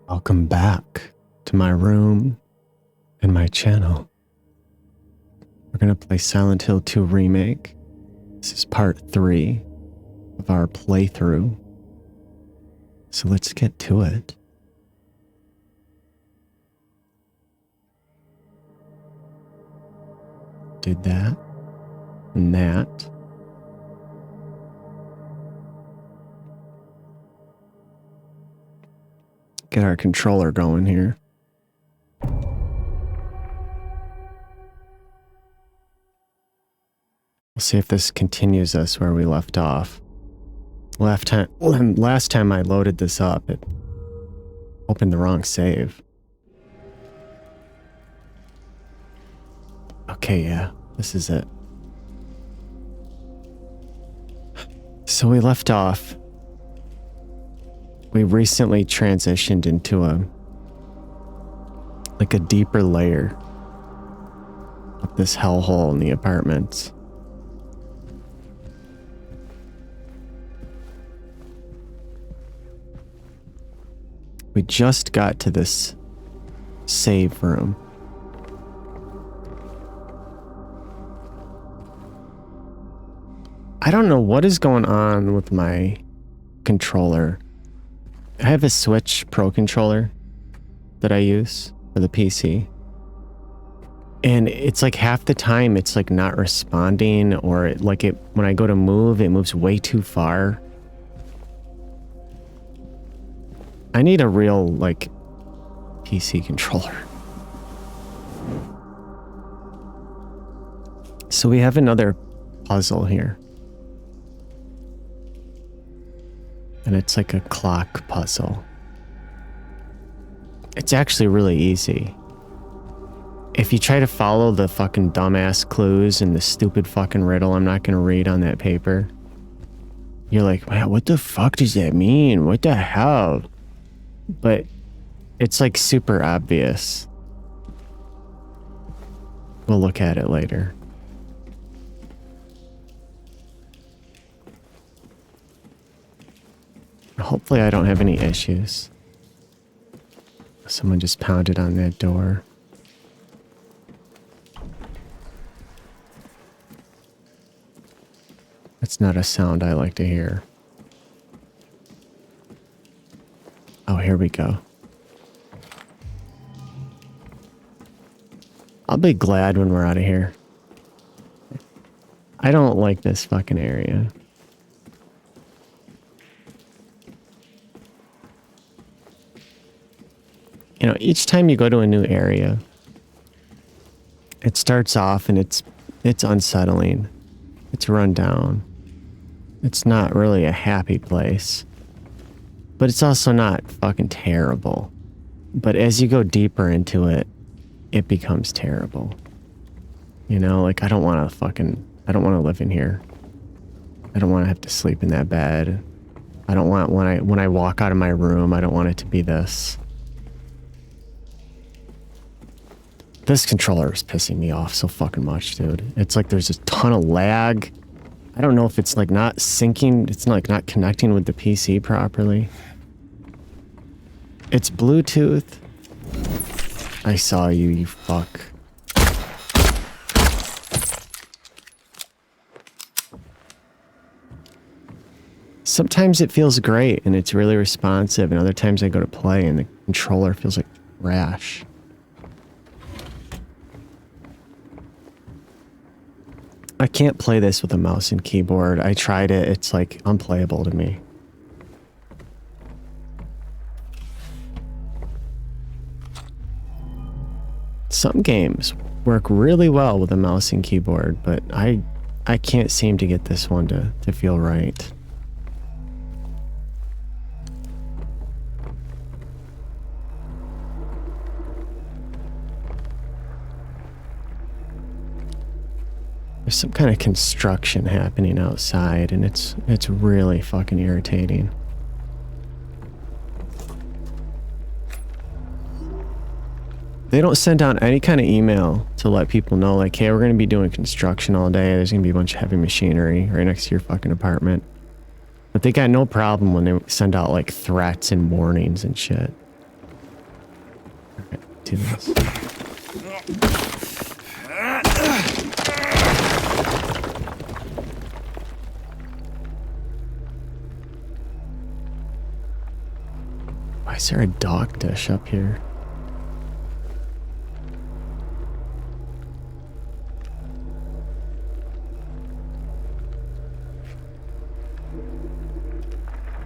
Welcome back to my room and my channel. We're going to play Silent Hill 2 Remake. This is part 3 of our playthrough. So let's get to it. Did that and that. Get our controller going here. We'll see if this continues us where we left off. Last time I loaded this up, it opened the wrong save. Okay, yeah, this is it. So we left off. We recently transitioned into a deeper layer of this hellhole in the apartments. We just got to this save room. I don't know what is going on with my controller. I have a Switch Pro controller that I use for the PC. And it's like half the time it's like not responding, or when I go to move, it moves way too far. I need a real PC controller. So we have another puzzle here. And it's like a clock puzzle. It's actually really easy. If you try to follow the fucking dumbass clues and the stupid fucking riddle I'm not gonna read on that paper, you're like, man, what the fuck does that mean? What the hell? But it's like super obvious. We'll look at it later. Hopefully I don't have any issues. Someone just pounded on that door. That's not a sound I like to hear. Oh, here we go. I'll be glad when we're out of here. I don't like this fucking area. You know, each time you go to a new area, it starts off and it's unsettling. It's run down. It's not really a happy place. But it's also not fucking terrible. But as you go deeper into it, it becomes terrible. You know, like I don't want to live in here. I don't want to have to sleep in that bed. I don't want, when I walk out of my room, I don't want it to be this. This controller is pissing me off so fucking much, dude. It's like there's a ton of lag. I don't know if it's like not syncing, it's like not connecting with the PC properly. It's Bluetooth. I saw you, you fuck. Sometimes it feels great and it's really responsive, and other times I go to play and the controller feels like trash. I can't play this with a mouse and keyboard. I tried it. It's like unplayable to me. Some games work really well with a mouse and keyboard, but I can't seem to get this one to feel right. There's some kind of construction happening outside, and it's really fucking irritating. They don't send out any kind of email to let people know, like, hey, we're going to be doing construction all day. There's going to be a bunch of heavy machinery right next to your fucking apartment. But they got no problem when they send out like threats and warnings and shit. do this. Why is there a dog dish up here?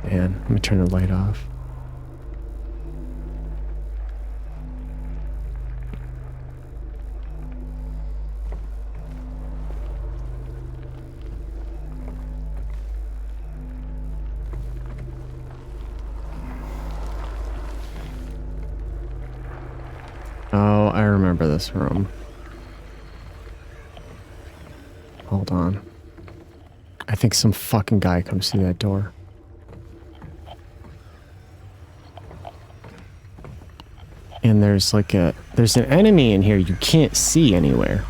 Man, let me turn the light off. Oh, I remember this room. Hold on. I think some fucking guy comes through that door. And there's an enemy in here you can't see anywhere.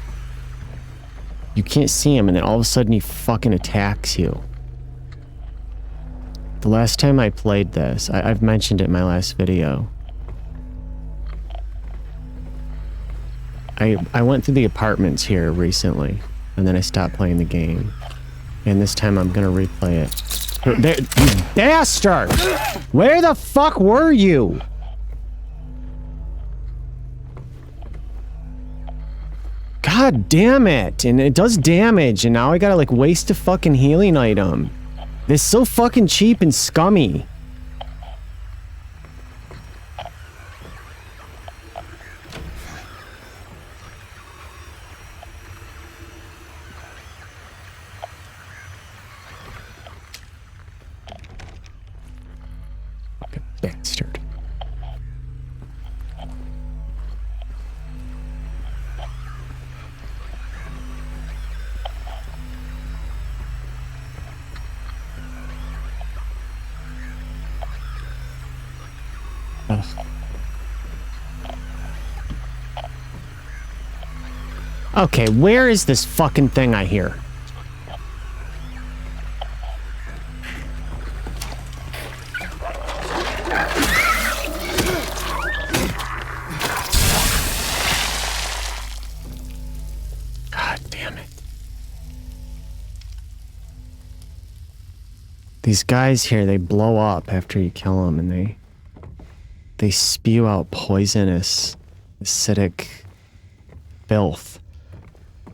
You can't see him, and then all of a sudden he fucking attacks you. The last time I played this, I've mentioned it in my last video. I went through the apartments here recently, and then I stopped playing the game. And this time I'm gonna replay it. There, you bastard! Where the fuck were you? God damn it! And it does damage, and now I gotta like waste a fucking healing item. This is so fucking cheap and scummy. Fucking bastard. Ugh. Okay, where is this fucking thing I hear? God damn it. These guys here, they blow up after you kill them, and they spew out poisonous, acidic filth.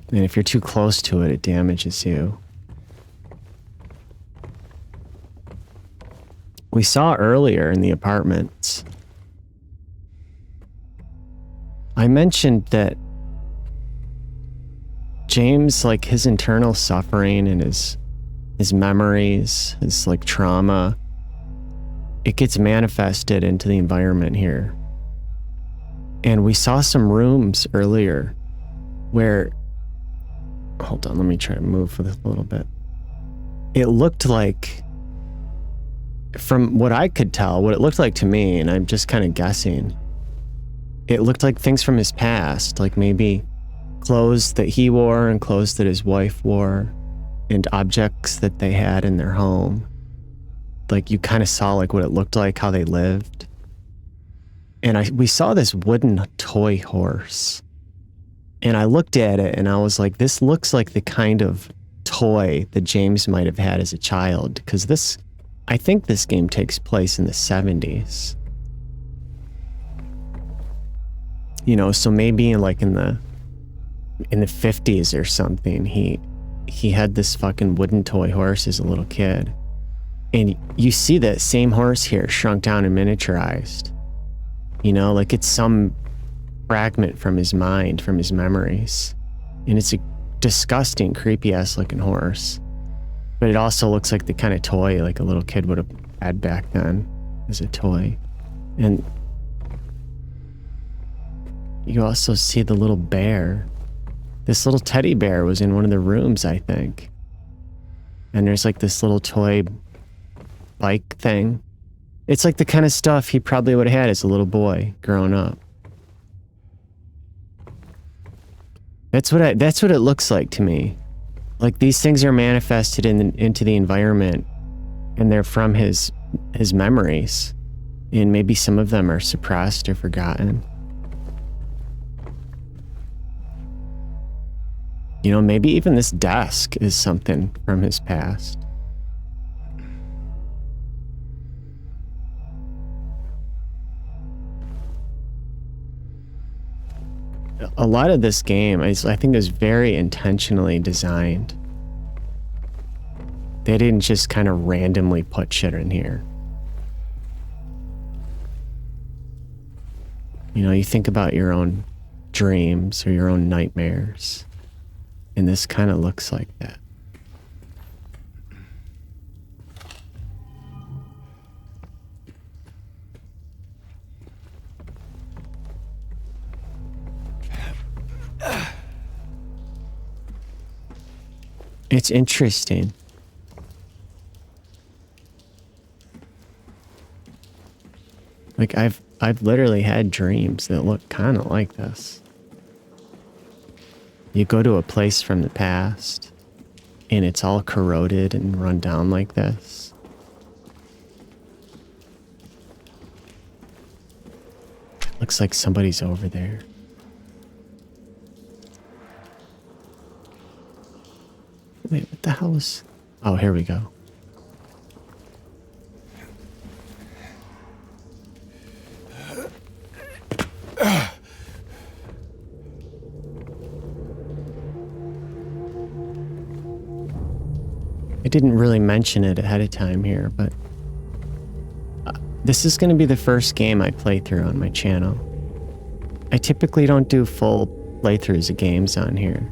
And if you're too close to it, it damages you. We saw earlier in the apartments, I mentioned that James, like his internal suffering and his memories, his like trauma, it gets manifested into the environment here. And we saw some rooms earlier where, hold on, let me try to move with it a little bit. It looked like, from what I could tell, what it looked like to me, and I'm just kind of guessing, it looked like things from his past, like maybe clothes that he wore and clothes that his wife wore and objects that they had in their home. Like you kind of saw like what it looked like, how they lived. And we saw this wooden toy horse. And I looked at it and I was like, this looks like the kind of toy that James might have had as a child. Because I think this game takes place in the 70s. You know, so maybe like in the 50s or something, he had this fucking wooden toy horse as a little kid. And you see that same horse here shrunk down and miniaturized. You know, like it's some fragment from his mind, from his memories. And it's a disgusting, creepy-ass looking horse. But it also looks like the kind of toy like a little kid would have had back then as a toy. And you also see the little bear. This little teddy bear was in one of the rooms, I think. And there's like this little toy bike thing. It's like the kind of stuff he probably would have had as a little boy growing up. That's what it looks like to me. Like these things are manifested into the environment, and they're from his memories, and maybe some of them are suppressed or forgotten. You know, maybe even this desk is something from his past. A lot of this game, I think, is very intentionally designed. They didn't just kind of randomly put shit in here. You know, you think about your own dreams or your own nightmares, and this kind of looks like that. It's interesting. Like I've literally had dreams that look kind of like this. You go to a place from the past and it's all corroded and run down like this. Looks like somebody's over there. Wait, what the hell is... Oh, here we go. I didn't really mention it ahead of time here, but this is going to be the first game I play through on my channel. I typically don't do full playthroughs of games on here,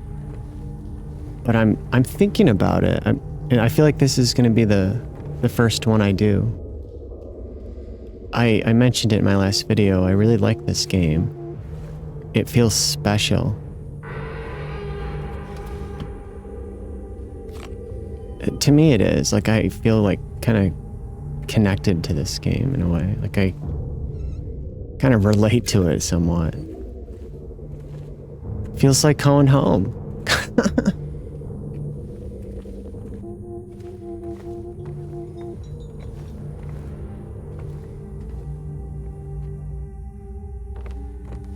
but I'm thinking about it, and I feel like this is going to be the first one I do. I mentioned it in my last video. I really like this game. It feels special. To me it is. Like, I feel like kind of connected to this game in a way. Like, I kind of relate to it somewhat. Feels like going home.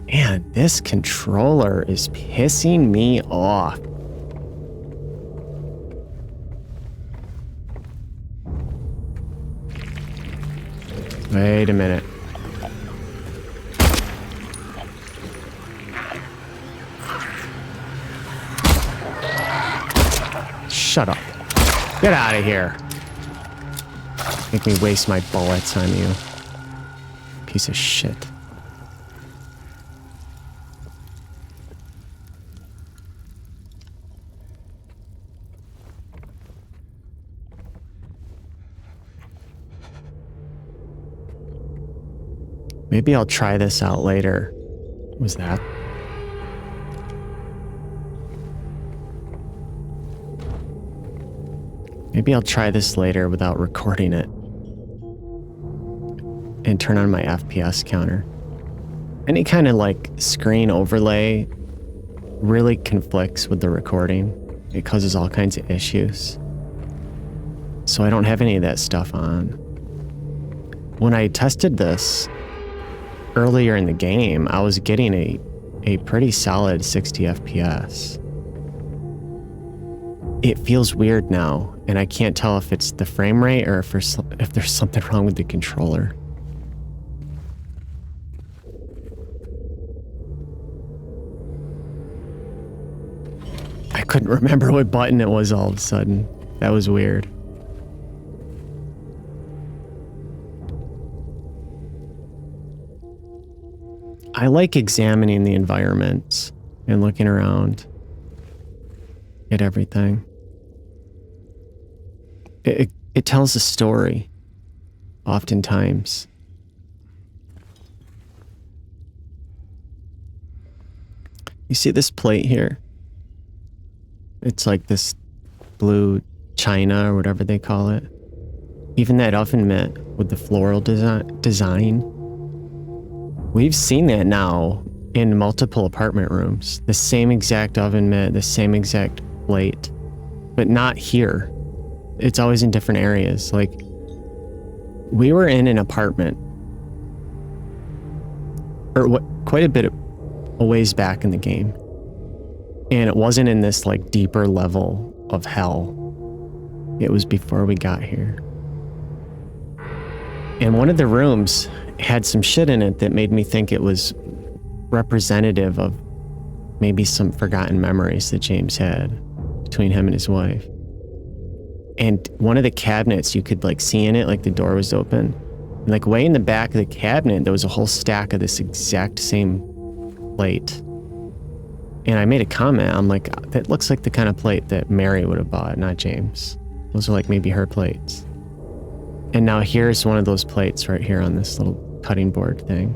Man, this controller is pissing me off. Wait a minute. Shut up. Get out of here. Make me waste my bullets on you. Piece of shit. Maybe I'll try this out later. What was that? Maybe I'll try this later without recording it. And turn on my FPS counter. Any kind of like screen overlay really conflicts with the recording. It causes all kinds of issues. So I don't have any of that stuff on. When I tested this earlier in the game, I was getting a pretty solid 60 FPS. It feels weird now, and I can't tell if it's the frame rate or if there's something wrong with the controller. I couldn't remember what button it was all of a sudden. That was weird. I like examining the environments and looking around at everything. It tells a story, oftentimes. You see this plate here? It's like this blue china or whatever they call it. Even that oven mitt with the floral design. We've seen that now in multiple apartment rooms. The same exact oven mitt, the same exact plate, but not here. It's always in different areas. Like, we were in an apartment, or quite a bit a ways back in the game, And it wasn't in this like deeper level of hell. It was before we got here. And one of the rooms had some shit in it that made me think it was representative of maybe some forgotten memories that James had between him and his wife. And one of the cabinets, you could like see in it, like the door was open. And like way in the back of the cabinet, there was a whole stack of this exact same plate. And I made a comment, I'm like, that looks like the kind of plate that Mary would have bought, not James. Those are like maybe her plates. And now here's one of those plates right here on this little cutting board thing.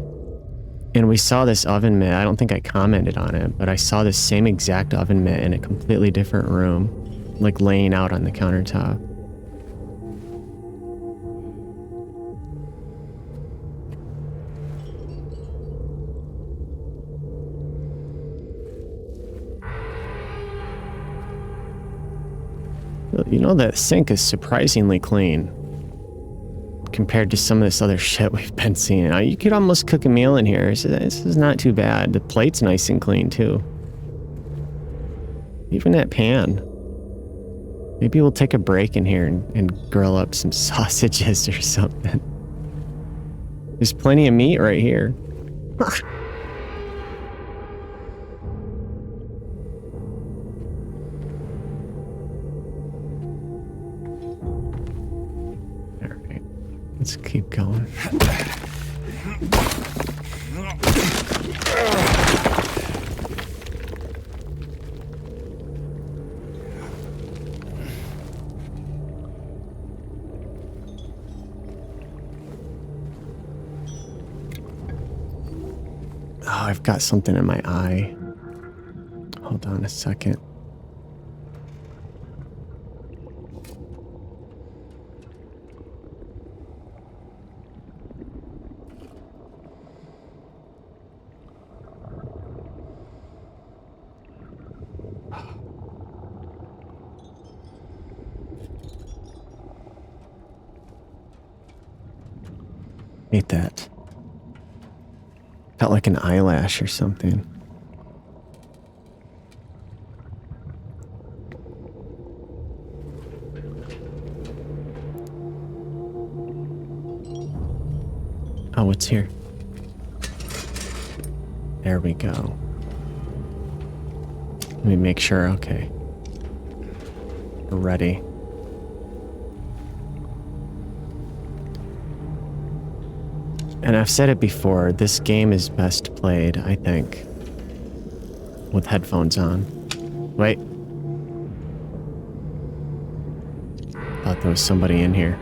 And we saw this oven mitt. I don't think I commented on it, but I saw this same exact oven mitt in a completely different room, like laying out on the countertop. You know, that sink is surprisingly clean compared to some of this other shit we've been seeing. You could almost cook a meal in here. This is not too bad. The plate's nice and clean too. Even that pan. Maybe we'll take a break in here and grill up some sausages or something. There's plenty of meat right here. Alright, let's keep going. Oh, I've got something in my eye. Hold on a second. Hate that. Felt like an eyelash or something. Oh, what's here? There we go. Let me make sure, okay. We're ready. And I've said it before, this game is best played, I think, with headphones on. Wait. Thought there was somebody in here.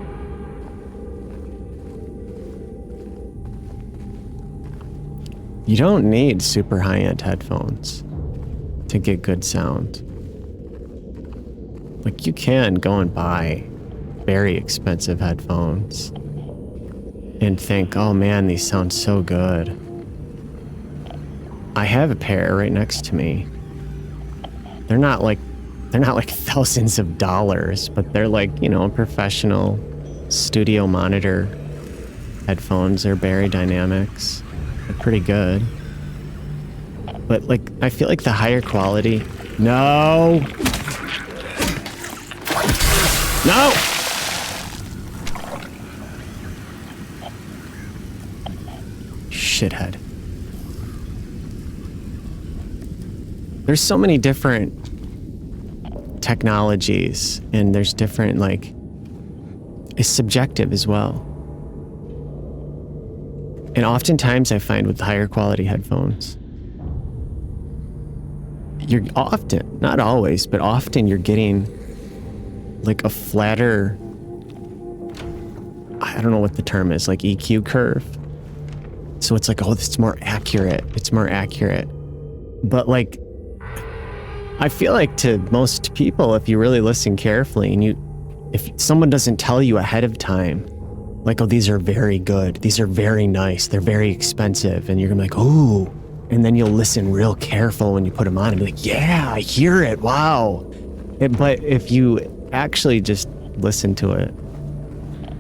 You don't need super high-end headphones to get good sound. Like, you can go and buy very expensive headphones and think, oh man, these sound so good. I have a pair right next to me. They're not like thousands of dollars, but they're like, you know, professional studio monitor headphones. They're Barry Dynamics. They're pretty good. But like, I feel like the higher quality. No! No! Shithead. There's so many different technologies, and there's different, like, it's subjective as well. And oftentimes I find with higher quality headphones, you're often, not always, but often you're getting like a flatter, I don't know what the term is, like EQ curve. So it's like, oh, it's more accurate. It's more accurate. But like, I feel like to most people, if you really listen carefully and if someone doesn't tell you ahead of time, like, oh, these are very good. These are very nice. They're very expensive. And you're gonna be like, ooh. And then you'll listen real careful when you put them on and be like, yeah, I hear it. Wow. But if you actually just listen to it,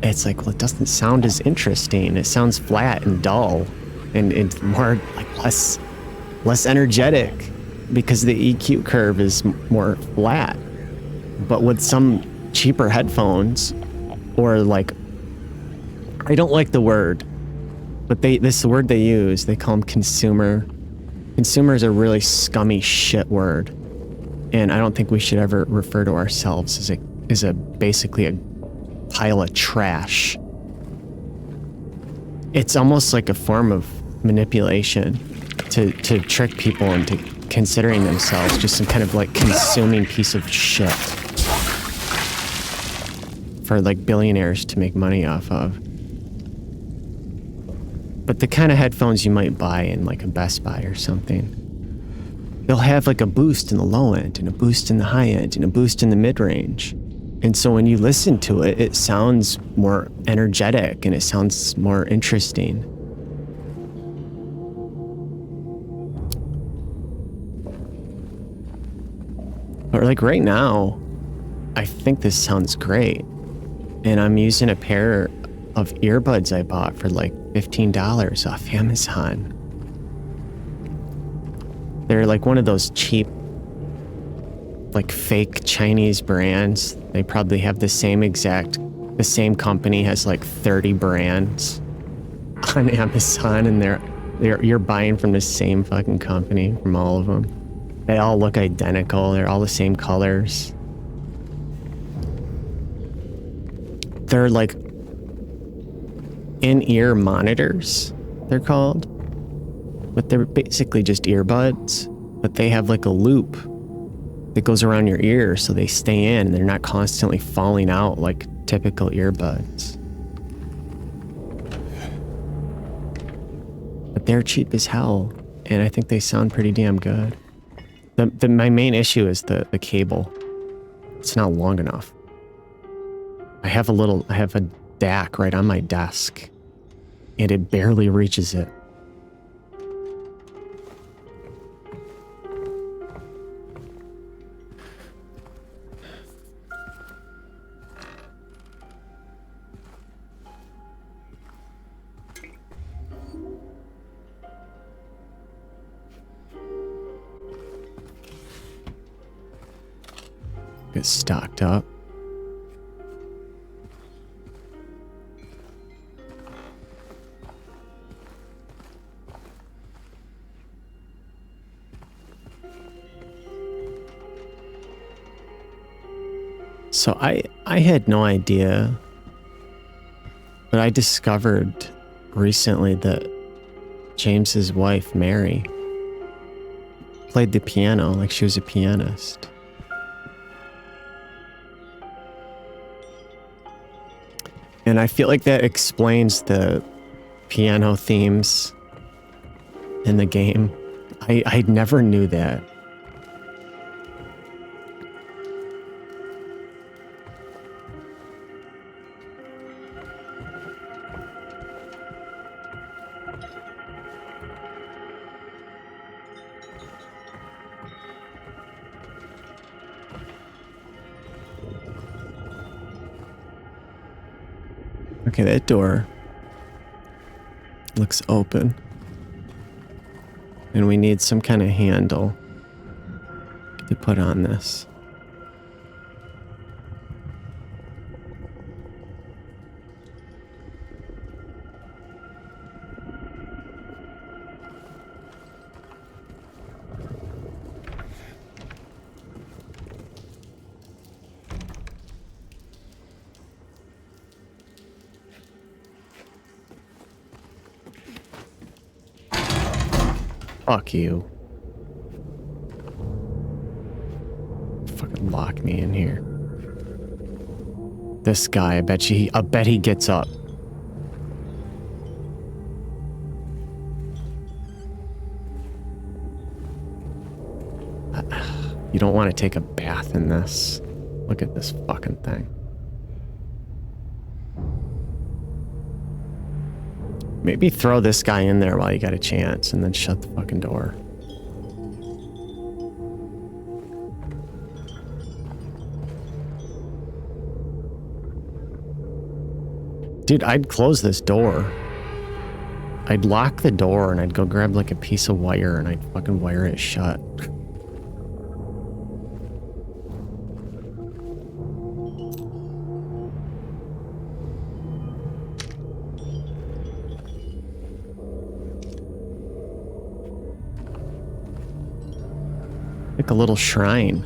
it's like, well, it doesn't sound as interesting. It sounds flat and dull and more like less energetic. because the EQ curve is more flat. But with some cheaper headphones, or like, I don't like the word, but this word they use, they call them consumer. Consumer is a really scummy shit word. And I don't think we should ever refer to ourselves as basically a pile of trash. It's almost like a form of manipulation to trick people into considering themselves just some kind of like consuming piece of shit for like billionaires to make money off of. But the kind of headphones you might buy in like a Best Buy or something, they'll have like a boost in the low end and a boost in the high end and a boost in the mid-range. And so when you listen to it, it sounds more energetic and it sounds more interesting. But like right now, I think this sounds great. And I'm using a pair of earbuds I bought for like $15 off Amazon. They're like one of those cheap, like fake Chinese brands. They probably have the same company has like 30 brands on Amazon, and you're buying from the same fucking company from all of them. They all look identical. They're all the same colors. They're like in-ear monitors, they're called. But they're basically just earbuds, but they have like a loop that goes around your ear so they stay in and they're not constantly falling out like typical earbuds. But they're cheap as hell, and I think they sound pretty damn good. My main issue is the cable. It's not long enough. I have a DAC right on my desk, and it barely reaches it. Get stocked up. So I had no idea, but I discovered recently that James's wife, Mary, played the piano like she was a pianist. And I feel like that explains the piano themes in the game. I never knew that. Okay, that door looks open. And we need some kind of handle to put on this. Fuck you. Fucking lock me in here. This guy, I bet he gets up. You don't want to take a bath in this. Look at this fucking thing. Maybe throw this guy in there while you got a chance and then shut the fucking door. Dude, I'd close this door. I'd lock the door and I'd go grab like a piece of wire and I'd fucking wire it shut. Like a little shrine.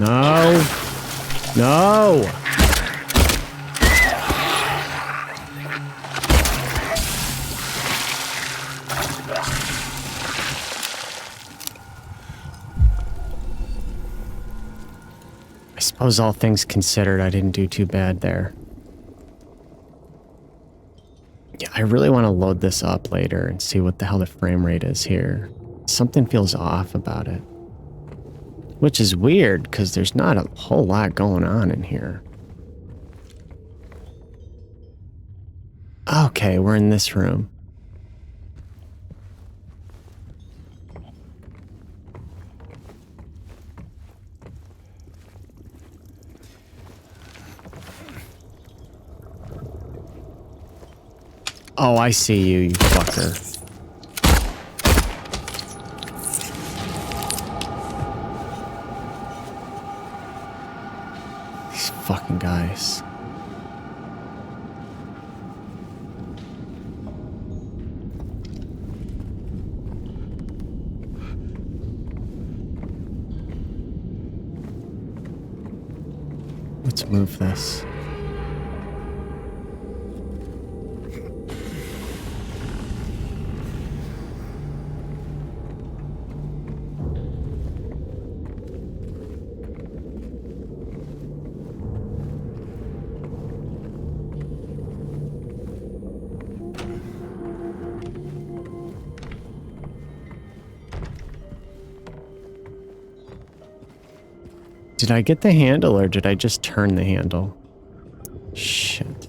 No. No. I suppose all things considered, I didn't do too bad there. Yeah, I really want to load this up later and see what the hell the frame rate is here. Something feels off about it. Which is weird, because there's not a whole lot going on in here. Okay, we're in this room. Oh, I see you, you fucker. These fucking guys. Let's move this. Did I get the handle or did I just turn the handle? Shit.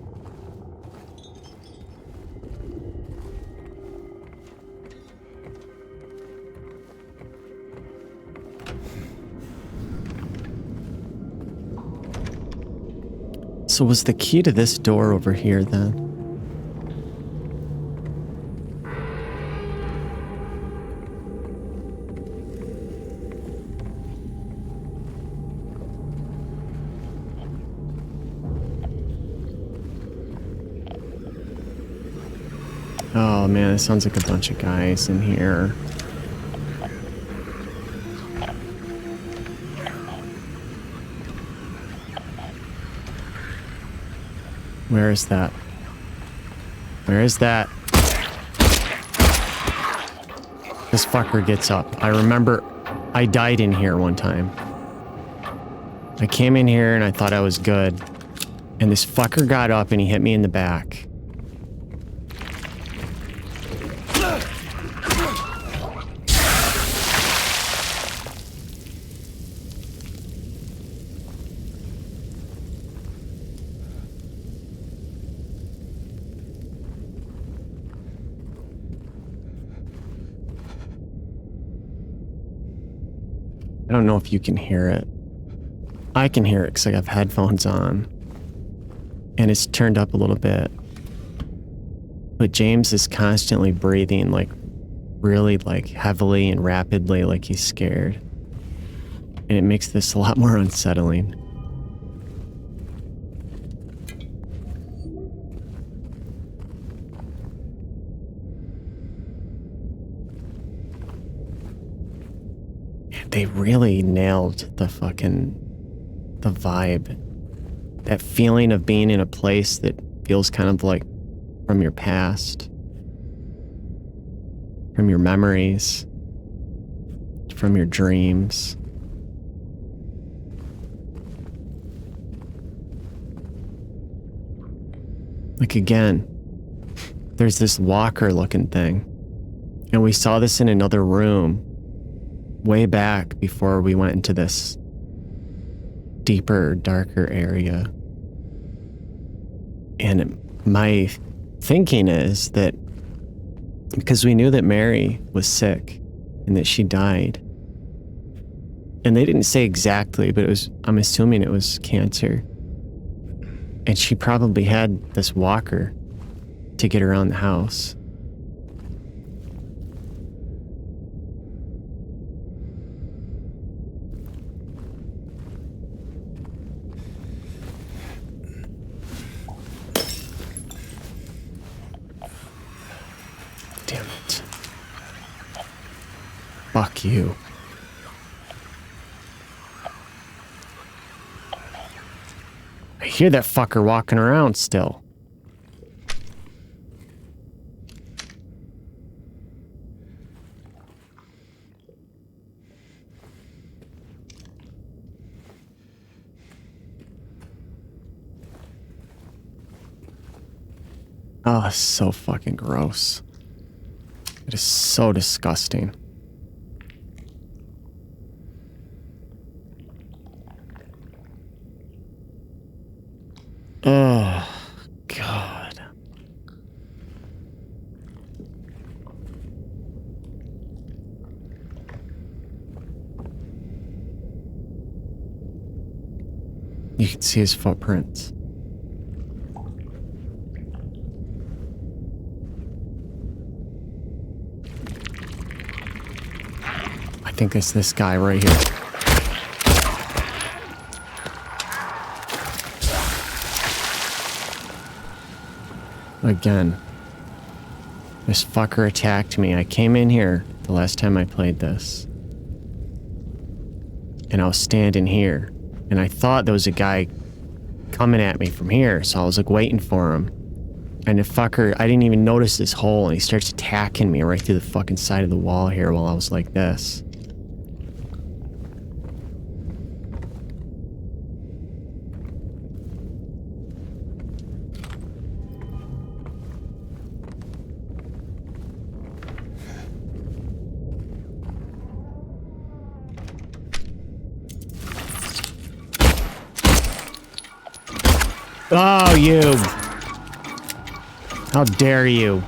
So was the key to this door over here then? Oh man, it sounds like a bunch of guys in here. Where is that? Where is that? This fucker gets up. I remember I died in here one time. I came in here and I thought I was good. And this fucker got up and he hit me in the back. I don't know if you can hear it. I can hear it because I have headphones on. And it's turned up a little bit. But James is constantly breathing like really like heavily and rapidly like he's scared. And it makes this a lot more unsettling. They really nailed the vibe. That feeling of being in a place that feels kind of like from your past, from your memories, from your dreams. Like again, there's this locker looking thing. And we saw this in another room way back before we went into this deeper, darker area. And my thinking is that because we knew that Mary was sick and that she died, and they didn't say exactly, but I'm assuming it was cancer. And she probably had this walker to get around the house. Fuck you. I hear that fucker walking around still. Oh, it's so fucking gross. It is so disgusting. Oh, God. You can see his footprints. I think it's this guy right here. Again. This fucker attacked me. I came in here the last time I played this. And I was standing here. And I thought there was a guy coming at me from here. So I was like waiting for him. And the fucker, I didn't even notice this hole. And he starts attacking me right through the fucking side of the wall here while I was like this. Oh, you! How dare you?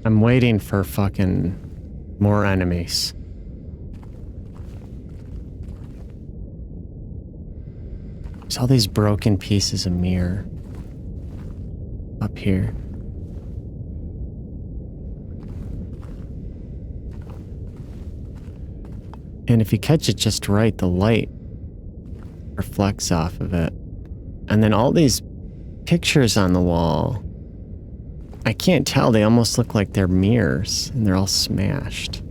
I'm waiting for fucking more enemies. There's all these broken pieces of mirror up here. And if you catch it just right, the light reflects off of it. And then all these pictures on the wall, I can't tell, they almost look like they're mirrors and they're all smashed.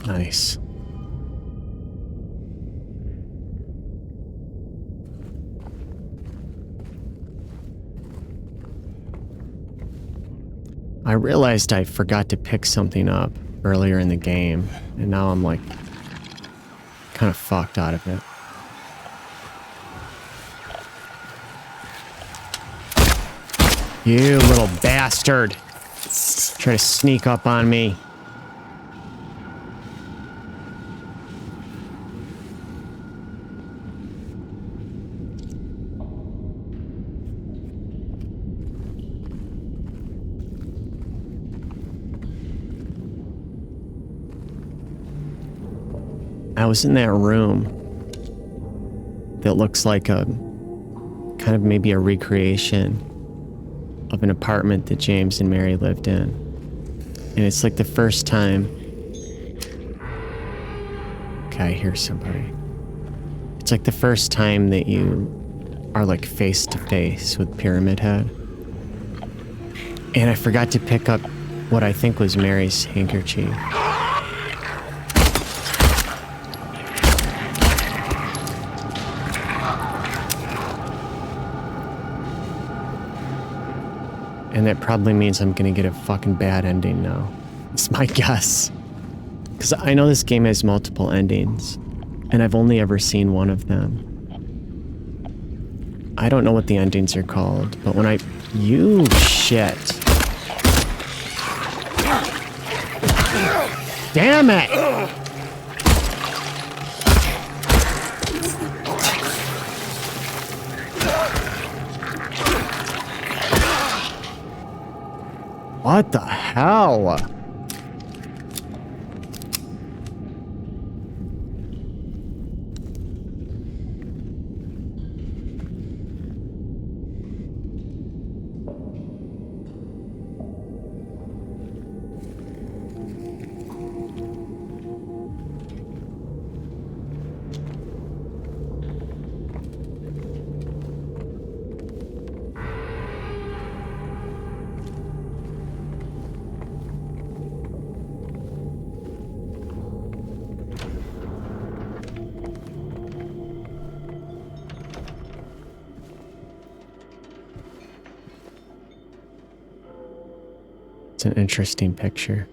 Nice. I realized I forgot to pick something up earlier in the game, and now I'm like kind of fucked out of it. You little bastard! Try to sneak up on me. I was in that room that looks like a kind of maybe a recreation of an apartment that James and Mary lived in. And it's like the first time. Okay, I hear somebody. It's like the first time that you are like face to face with Pyramid Head. And I forgot to pick up what I think was Mary's handkerchief. And that probably means I'm gonna get a fucking bad ending now. It's my guess. Because I know this game has multiple endings, and I've only ever seen one of them. I don't know what the endings are called, but when I... You shit. Damn it! What the hell? It's an interesting picture.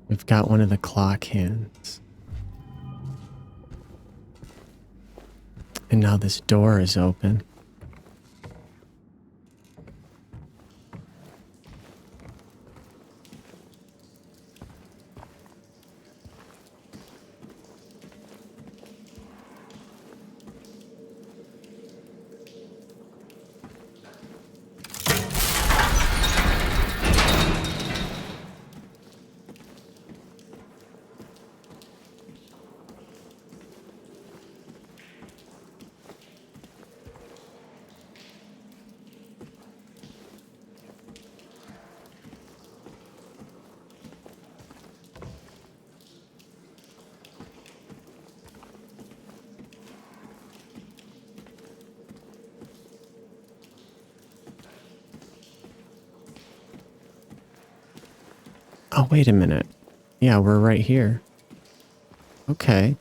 We've got one of the clock hands. And now this door is open. Oh, wait a minute. Yeah, we're right here. Okay.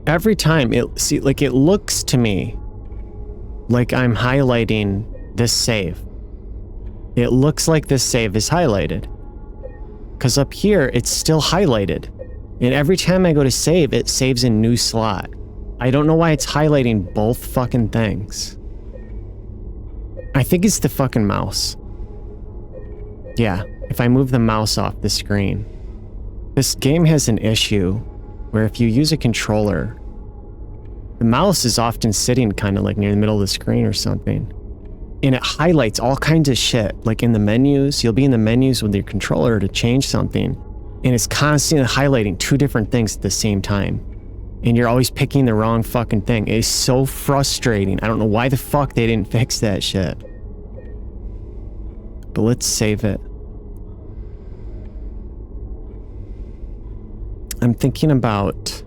Every time it looks to me like I'm highlighting this save. It looks like this save is highlighted. Because up here, it's still highlighted. And every time I go to save, it saves a new slot. I don't know why it's highlighting both fucking things. I think it's the fucking mouse. Yeah, if I move the mouse off the screen. This game has an issue where if you use a controller, the mouse is often sitting kind of like near the middle of the screen or something. And it highlights all kinds of shit. Like in the menus, you'll be in the menus with your controller to change something. And it's constantly highlighting two different things at the same time. And you're always picking the wrong fucking thing. It is so frustrating. I don't know why the fuck they didn't fix that shit. But let's save it. I'm thinking about...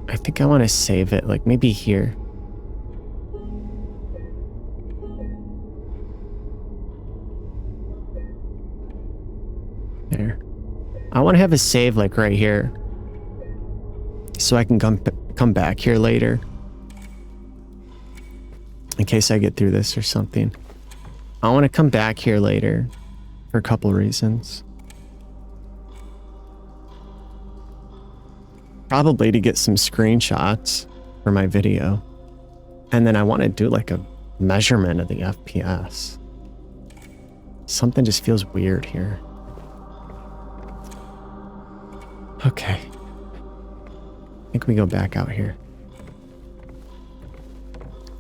I think I want to save it, like maybe here. There. I want to have a save like right here. So I can come back here later. in case I get through this or something. I want to come back here later for a couple reasons. Probably to get some screenshots for my video. And then I want to do like a measurement of the FPS. Something just feels weird here. Okay. I think we go back out here.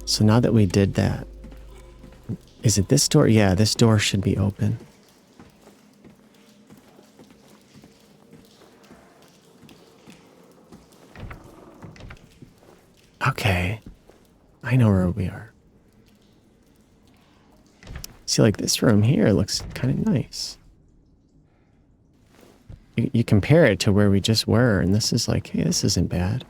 So now that we did that, is it this door? Yeah, this door should be open. Okay. I know where we are. See, like this room here looks kind of nice. You compare it to where we just were, and this is like, hey, this isn't bad.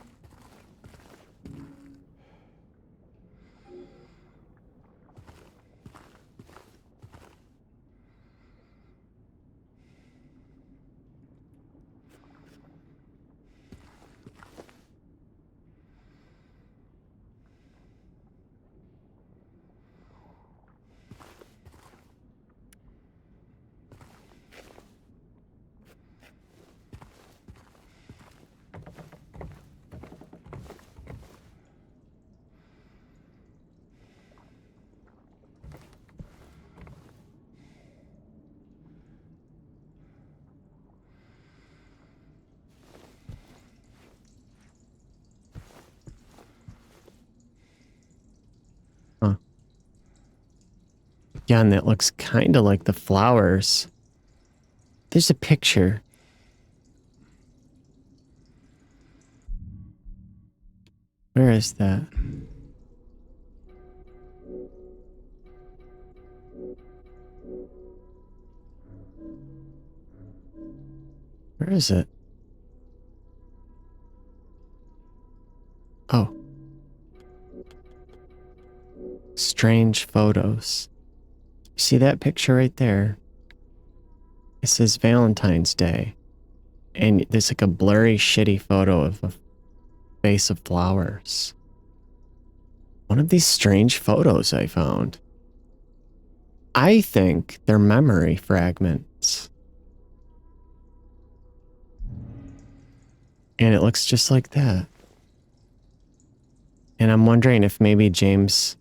Huh. Yeah, and that looks kind of like the flowers. There's a picture. Where is that? Where is it? Oh. Strange photos. See that picture right there? It says Valentine's Day. And there's like a blurry, shitty photo of a vase of flowers. One of these strange photos I found. I think they're memory fragments. And it looks just like that. And I'm wondering if maybe James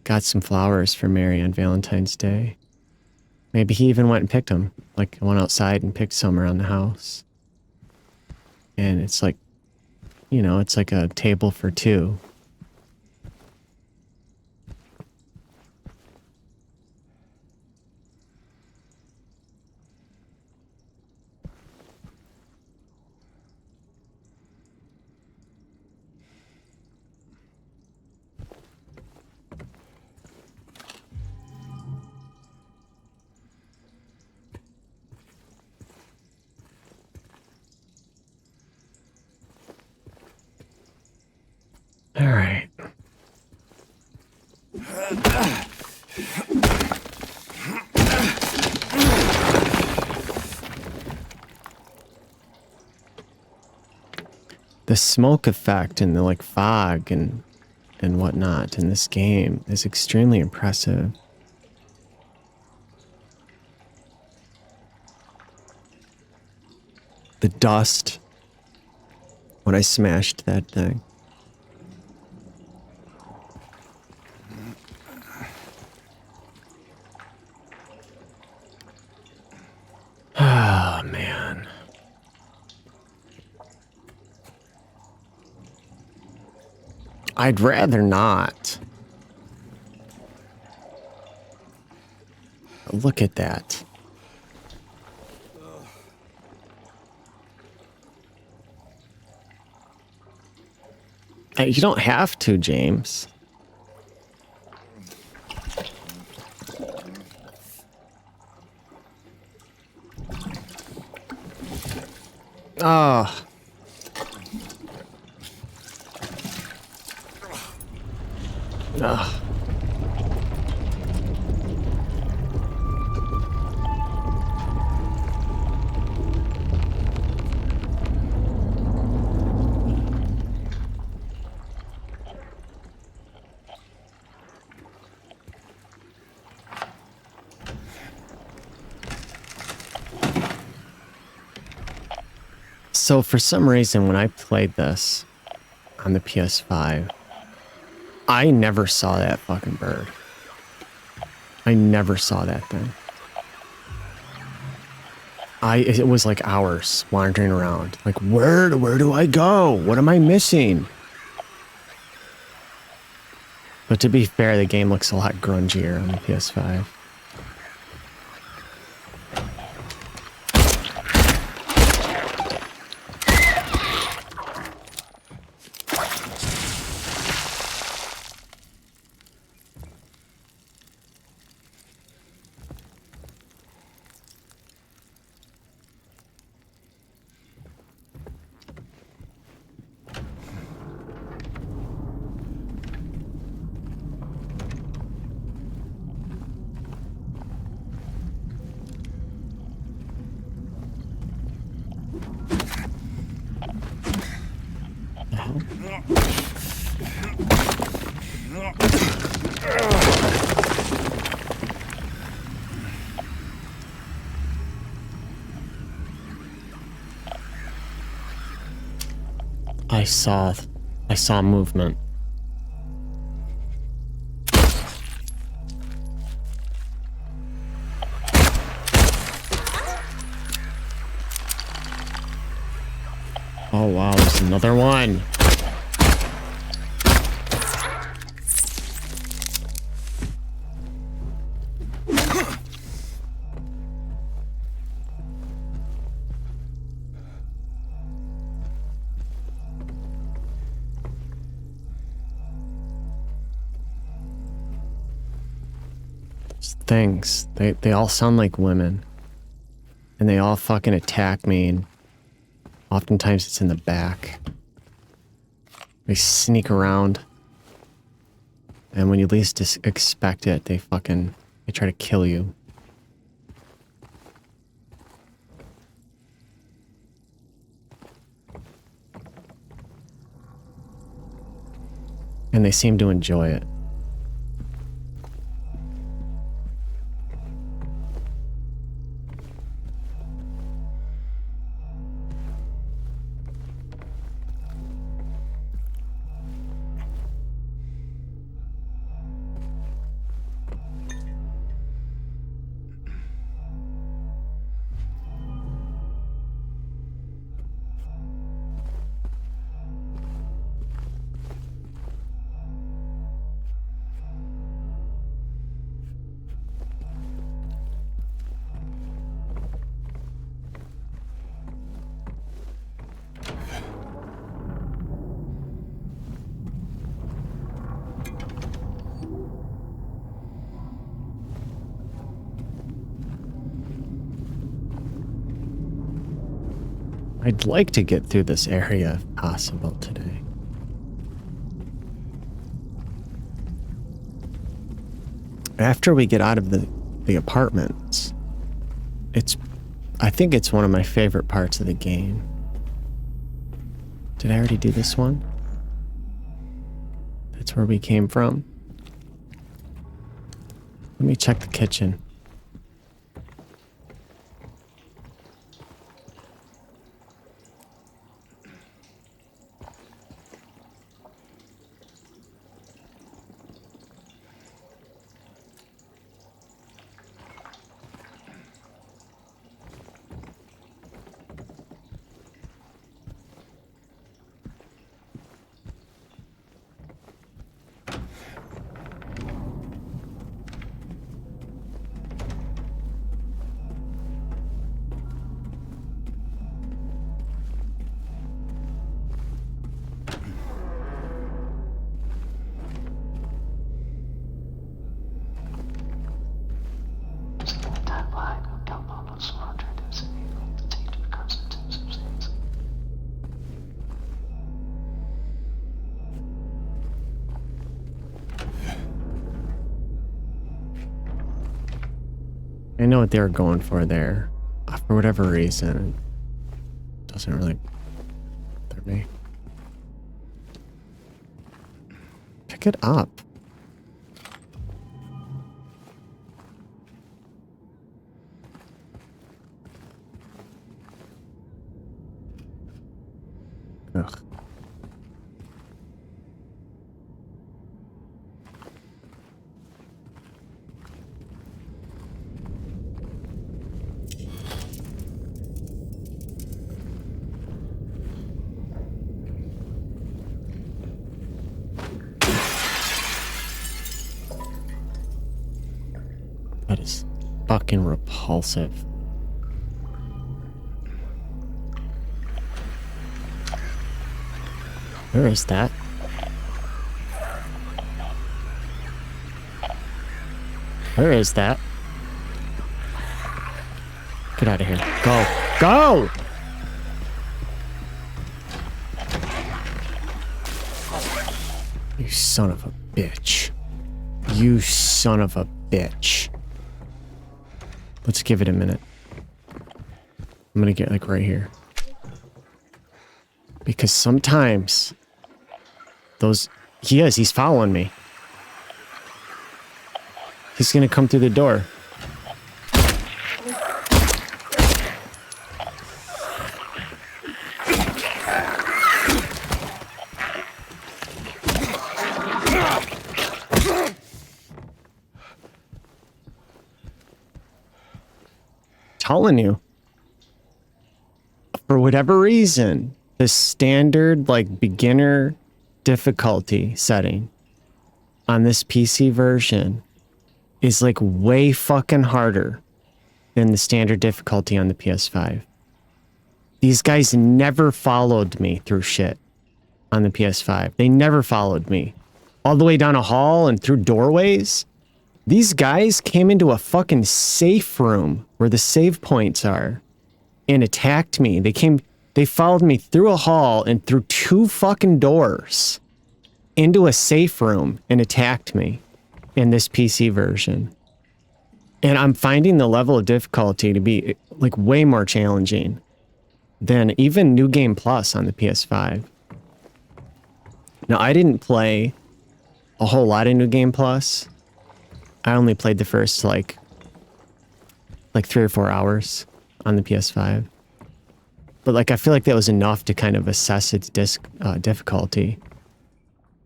got some flowers for Mary on Valentine's Day. Maybe he even went and picked them. Like, went outside and picked some around the house. And it's like, you know, it's like a table for two. All right. The smoke effect and the like fog and whatnot in this game is extremely impressive. The dust when I smashed that thing. Oh, man. I'd rather not. Look at that. You don't have to, James. Oh. Ugh. So for some reason, when I played this on the PS5, I never saw that fucking bird. I never saw that thing. It was like hours wandering around. Like, where do I go? What am I missing? But to be fair, the game looks a lot grungier on the PS5. I saw movement. Oh wow, there's another one. Things. They all sound like women. And they all fucking attack me, and oftentimes it's in the back. They sneak around. And when you least expect it, they try to kill you. And they seem to enjoy it. I'd like to get through this area if possible today. After we get out of the apartments, I think it's one of my favorite parts of the game. Did I already do this one? That's where we came from. Let me check the kitchen. I know what they were going for there. For whatever reason, it doesn't really bother me. Pick it up. fucking repulsive. Where is that? Where is that? Get out of here. Go. Go! You son of a bitch. You son of a bitch. Let's give it a minute. I'm gonna get like right here. Because sometimes those... he's following me. He's gonna come through the door. Telling you. For whatever reason, the standard, like, beginner difficulty setting on this PC version is, like, way fucking harder than the standard difficulty on the PS5. These guys never followed me through shit on the PS5. They never followed me. All the way down a hall and through doorways. These guys came into a fucking safe room where the save points are and attacked me. They followed me through a hall and through 2 fucking doors into a safe room and attacked me in this PC version. And I'm finding the level of difficulty to be like way more challenging than even New Game Plus on the PS5. Now, I didn't play a whole lot of New Game Plus. I only played the first like 3 or 4 hours on the PS5. But like I feel like that was enough to kind of assess its difficulty.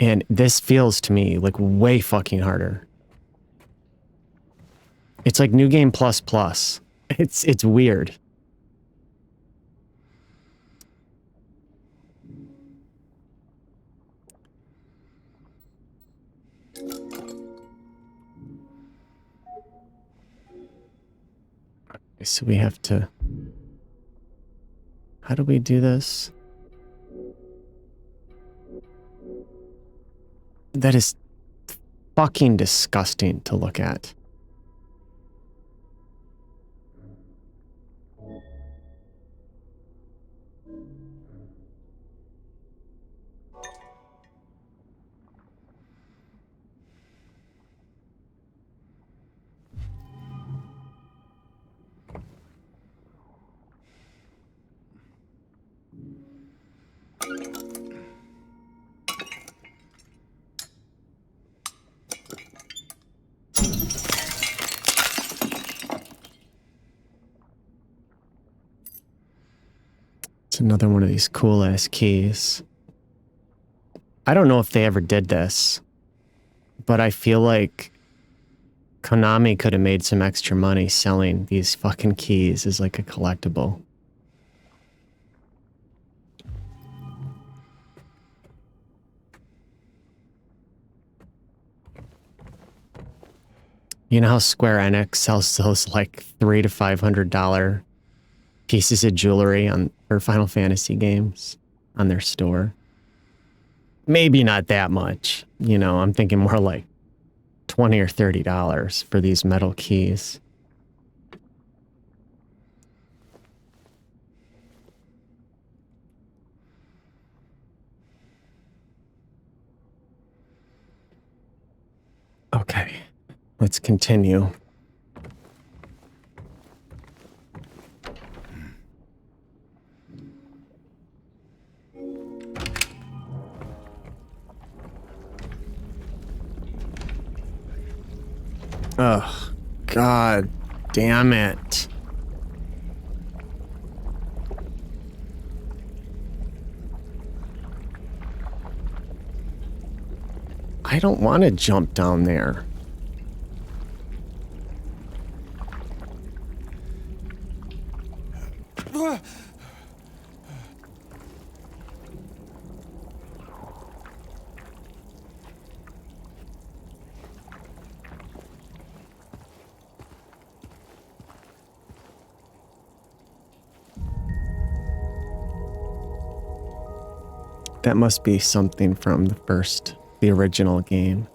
And this feels to me like way fucking harder. It's like New Game Plus Plus. It's weird. So we have to... How do we do this? That is fucking disgusting to look at. It's another one of these cool-ass keys. I don't know if they ever did this, but I feel like Konami could have made some extra money selling these fucking keys as like a collectible. You know how Square Enix sells those like $300 to $500 pieces of jewelry for Final Fantasy games on their store? Maybe not that much. You know, I'm thinking more like $20 or $30 for these metal keys. Okay, let's continue. Ugh, God damn it. I don't want to jump down there. That must be something from the original game.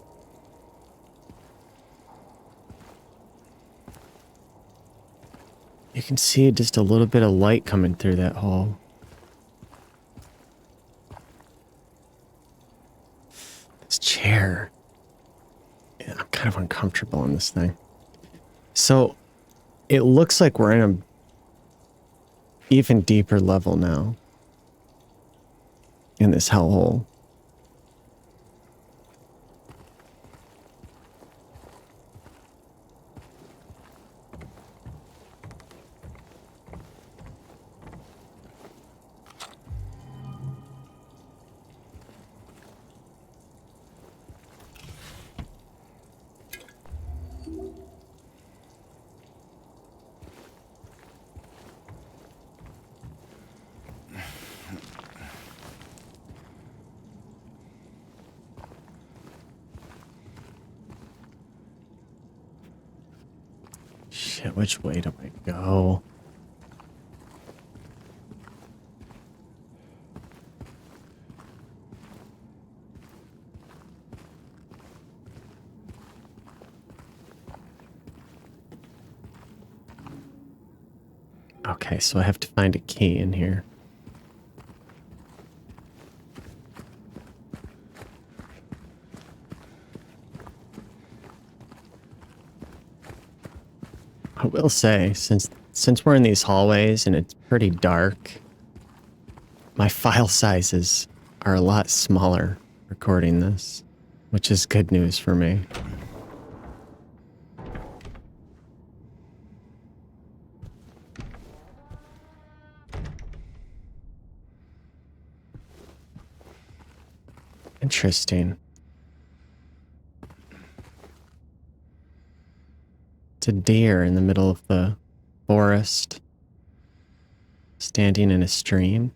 You can see just a little bit of light coming through that hole. This chair. Yeah, I'm kind of uncomfortable in this thing. So, it looks like we're in an even deeper level now. In this hellhole. Shit, which way do I go? Okay, so I have to find a key in here. I will say, since we're in these hallways and it's pretty dark, my file sizes are a lot smaller recording this, which is good news for me. Interesting. It's a deer in the middle of the forest, standing in a stream.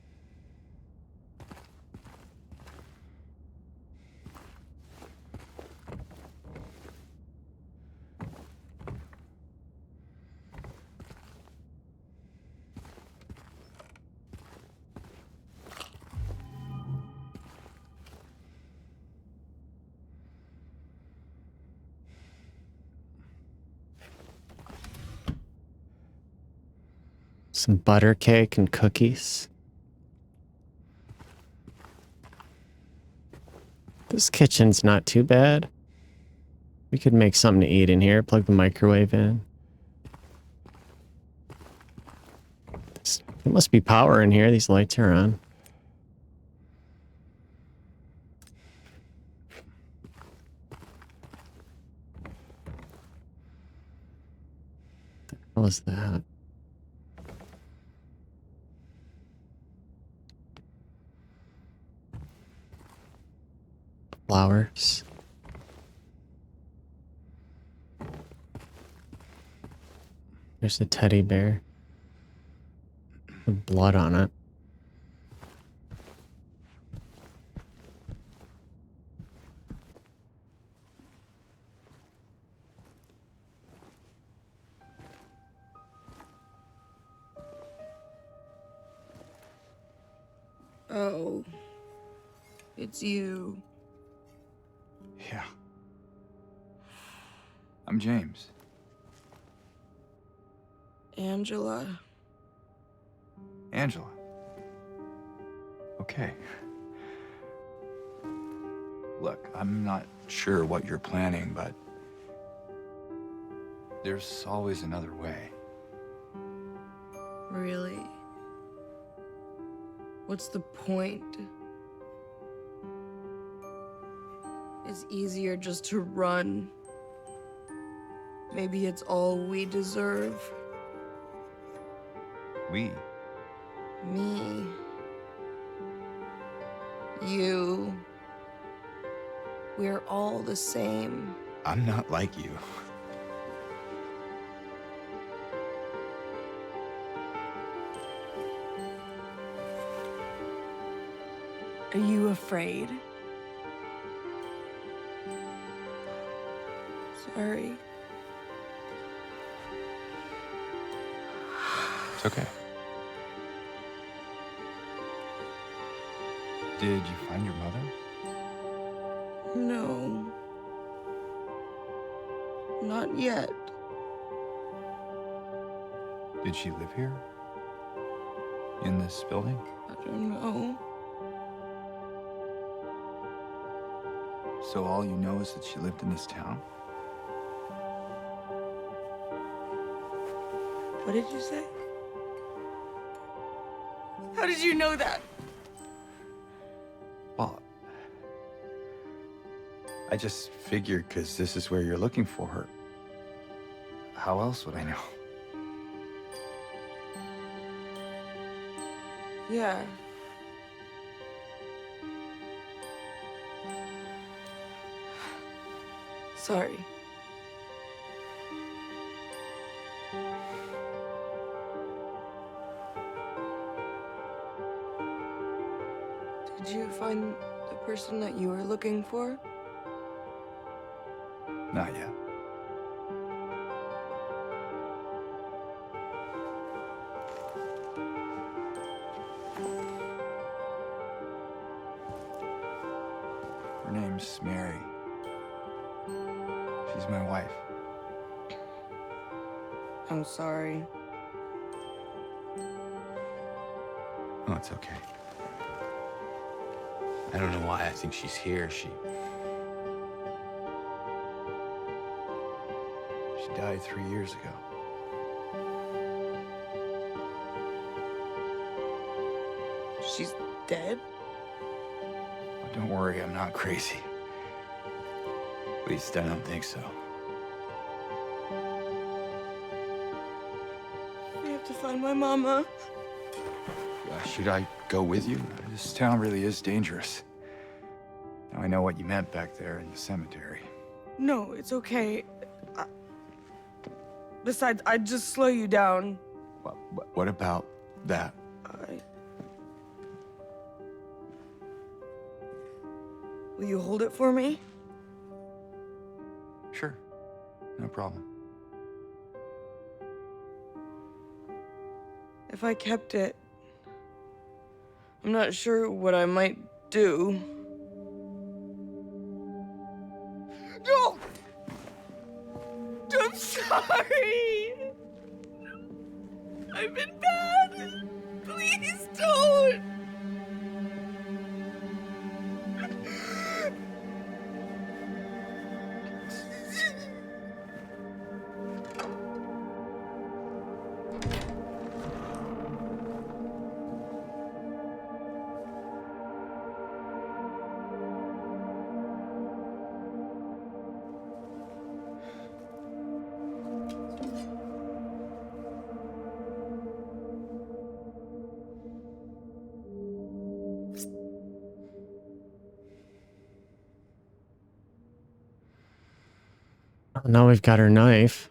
Some butter cake and cookies. This kitchen's not too bad. We could make something to eat in here, plug the microwave in. There must be power in here. These lights are on. What the hell is that? Flowers. There's a teddy bear with blood on it. Oh, it's you. Yeah. I'm James. Angela. Angela. Okay. Look, I'm not sure what you're planning, but there's always another way. Really? What's the point? It's easier just to run. Maybe it's all we deserve. We? Me. You. We're all the same. I'm not like you. Are you afraid? Sorry. It's okay. Did you find your mother? No. Not yet. Did she live here? In this building? I don't know. So all you know is that she lived in this town? What did you say? How did you know that? Well, I just figured because this is where you're looking for her. How else would I know? Yeah. Sorry. Did you find the person that you were looking for? Not yet. Her name's Mary. She's my wife. I'm sorry. Oh, it's okay. I don't know why I think she's here. She died 3 years ago. She's dead? Oh, don't worry, I'm not crazy. At least I don't think so. We have to find my mama. Should I go with you? This town really is dangerous. Now I know what you meant back there in the cemetery. No, it's okay. Besides, I'd just slow you down. What about that? Will you hold it for me? Sure, no problem. If I kept it, I'm not sure what I might do. No! I'm sorry! I've been bad! Please don't! Now we've got her knife.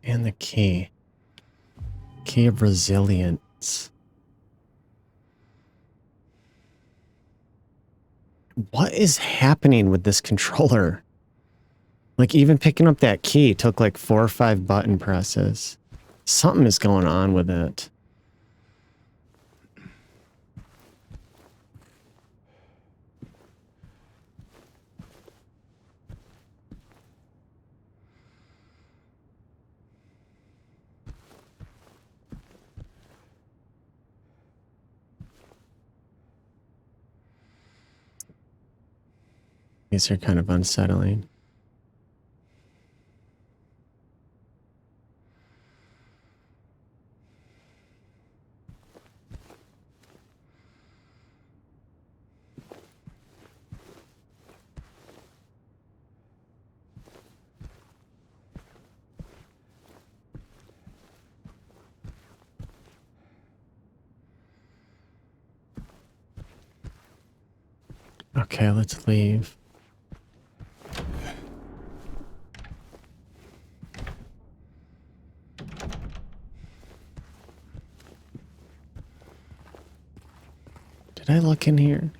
And the key. Key of resilience. What is happening with this controller? Like, even picking up that key took like 4 or 5 button presses. Something is going on with it. These are kind of unsettling. Okay, let's leave. Did I look in here?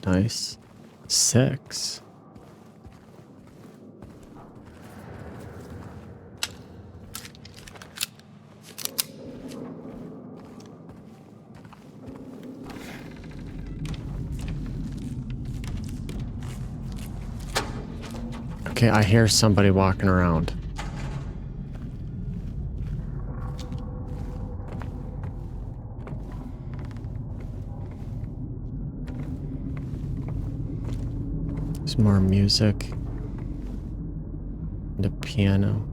That's nice. 6. Okay, I hear somebody walking around. There's more music. And a piano.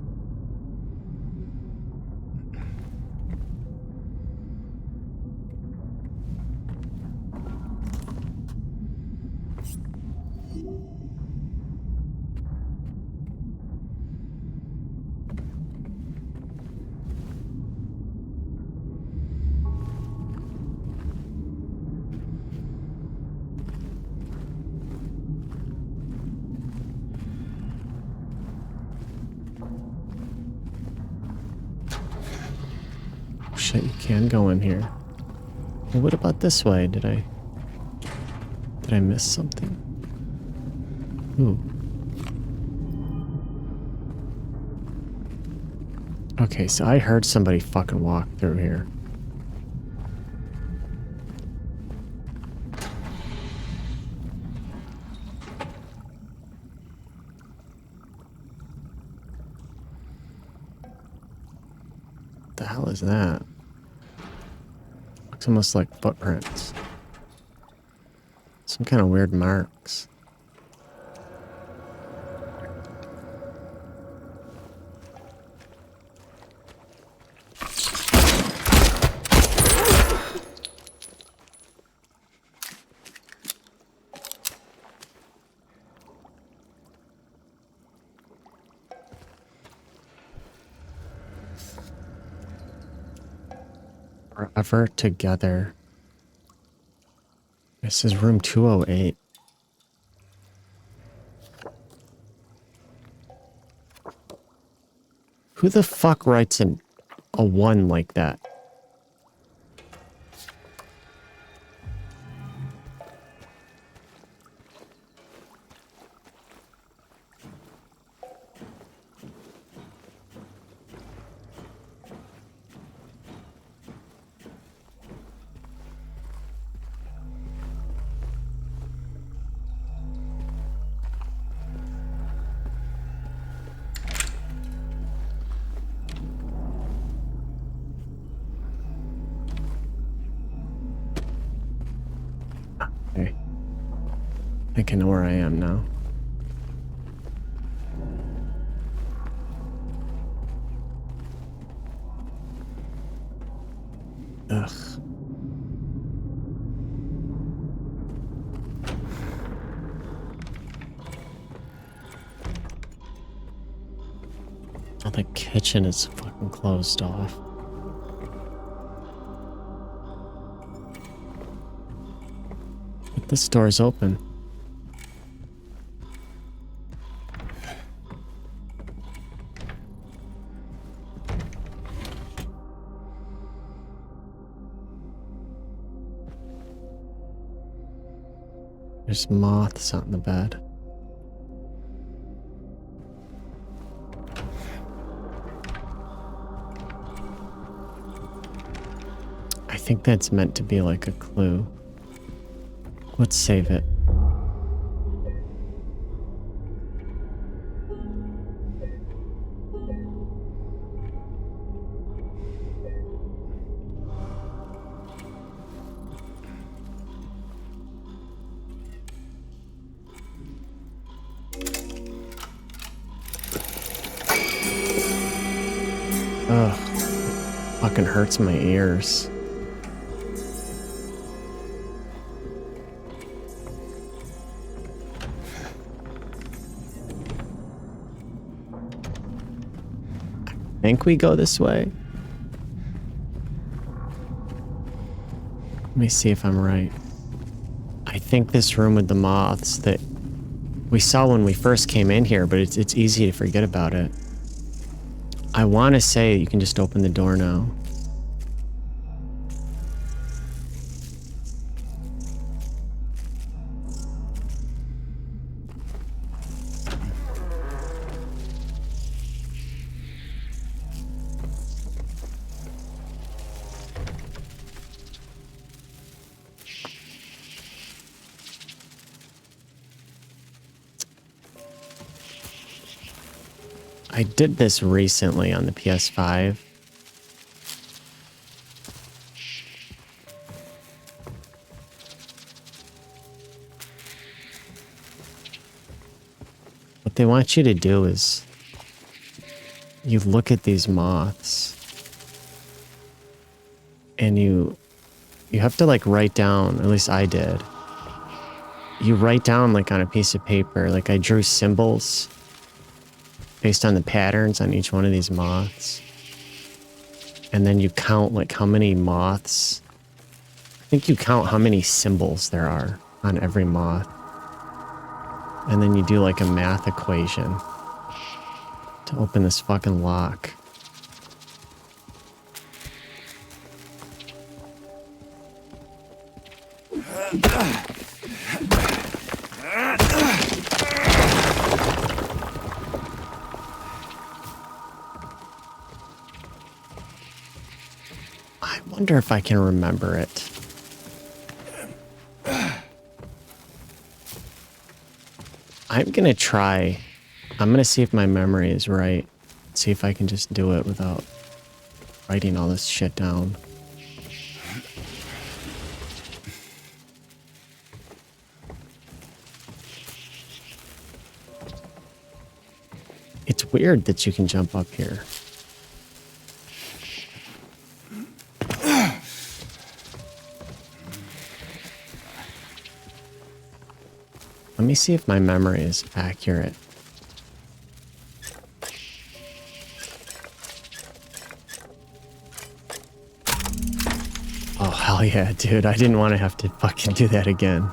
Shit, you can go in here. Well, what about this way? Did I miss something? Ooh. Okay, so I heard somebody fucking walk through here. What the hell is that? Looks almost like footprints. Some kind of weird marks. Forever together. This is room 208. Who the fuck writes a 1 like that? Okay. I think I know where I am now. Ugh. Oh, the kitchen is fucking closed off. But this door's open. There's moths out in the bed. I think that's meant to be like a clue. Let's save it. Ugh. Fucking hurts my ears. I think we go this way. Let me see if I'm right. I think this room with the moths that we saw when we first came in here, but it's easy to forget about it. I want to say you can just open the door now. I did this recently on the PS5. What they want you to do is you look at these moths and you have to like write down, at least I did. You write down like on a piece of paper, like I drew symbols based on the patterns on each one of these moths. And then you count like how many moths. I think you count how many symbols there are on every moth. And then you do like a math equation to open this fucking lock. I wonder if I can remember it. I'm gonna try. I'm gonna see if my memory is right. See if I can just do it without writing all this shit down. It's weird that you can jump up here. Let me see if my memory is accurate. Oh, hell yeah, dude. I didn't want to have to fucking do that again.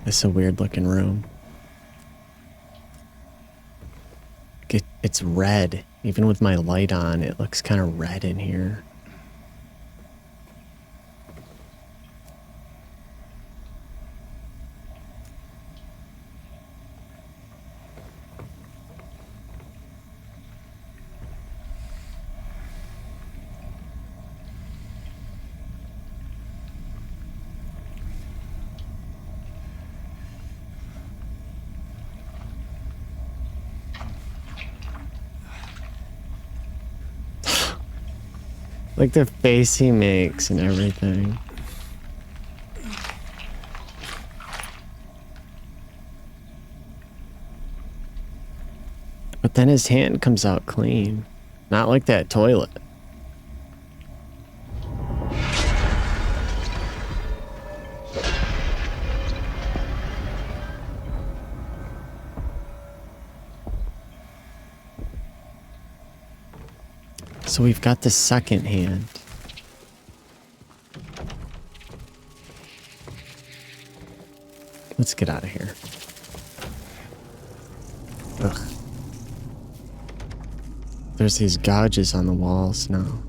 This is a weird looking room. It's red. Even with my light on, it looks kind of red in here. Like the face he makes and everything. But then his hand comes out clean. Not like that toilet. So we've got the second hand. Let's get out of here. Ugh. There's these gouges on the walls now.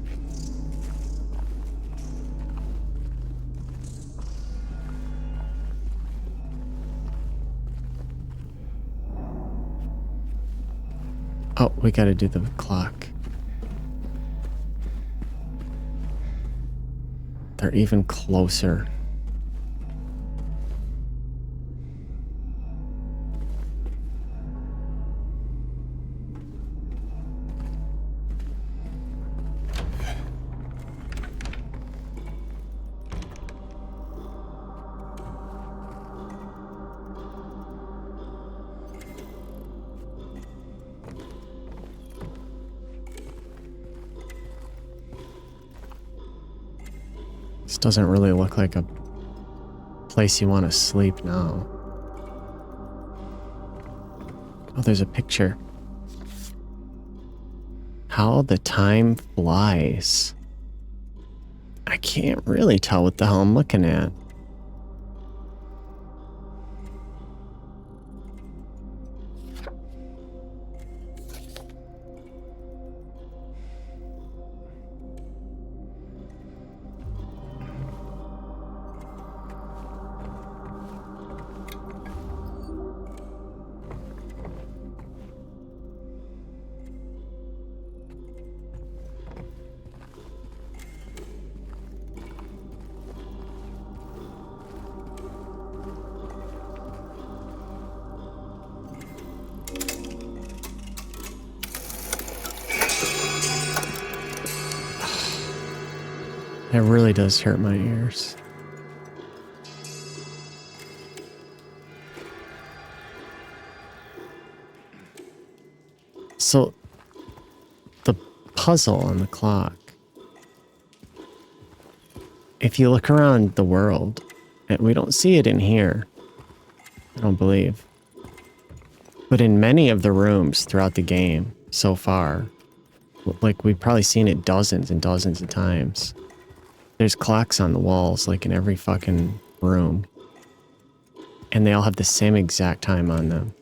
Oh, we gotta do the clock. They're even closer. This doesn't really look like a place you want to sleep now. Oh, there's a picture. How the time flies. I can't really tell what the hell I'm looking at. That really does hurt my ears. So, the puzzle on the clock. If you look around the world, and we don't see it in here, I don't believe. But in many of the rooms throughout the game so far, like we've probably seen it dozens and dozens of times. There's clocks on the walls, like in every fucking room. And they all have the same exact time on them.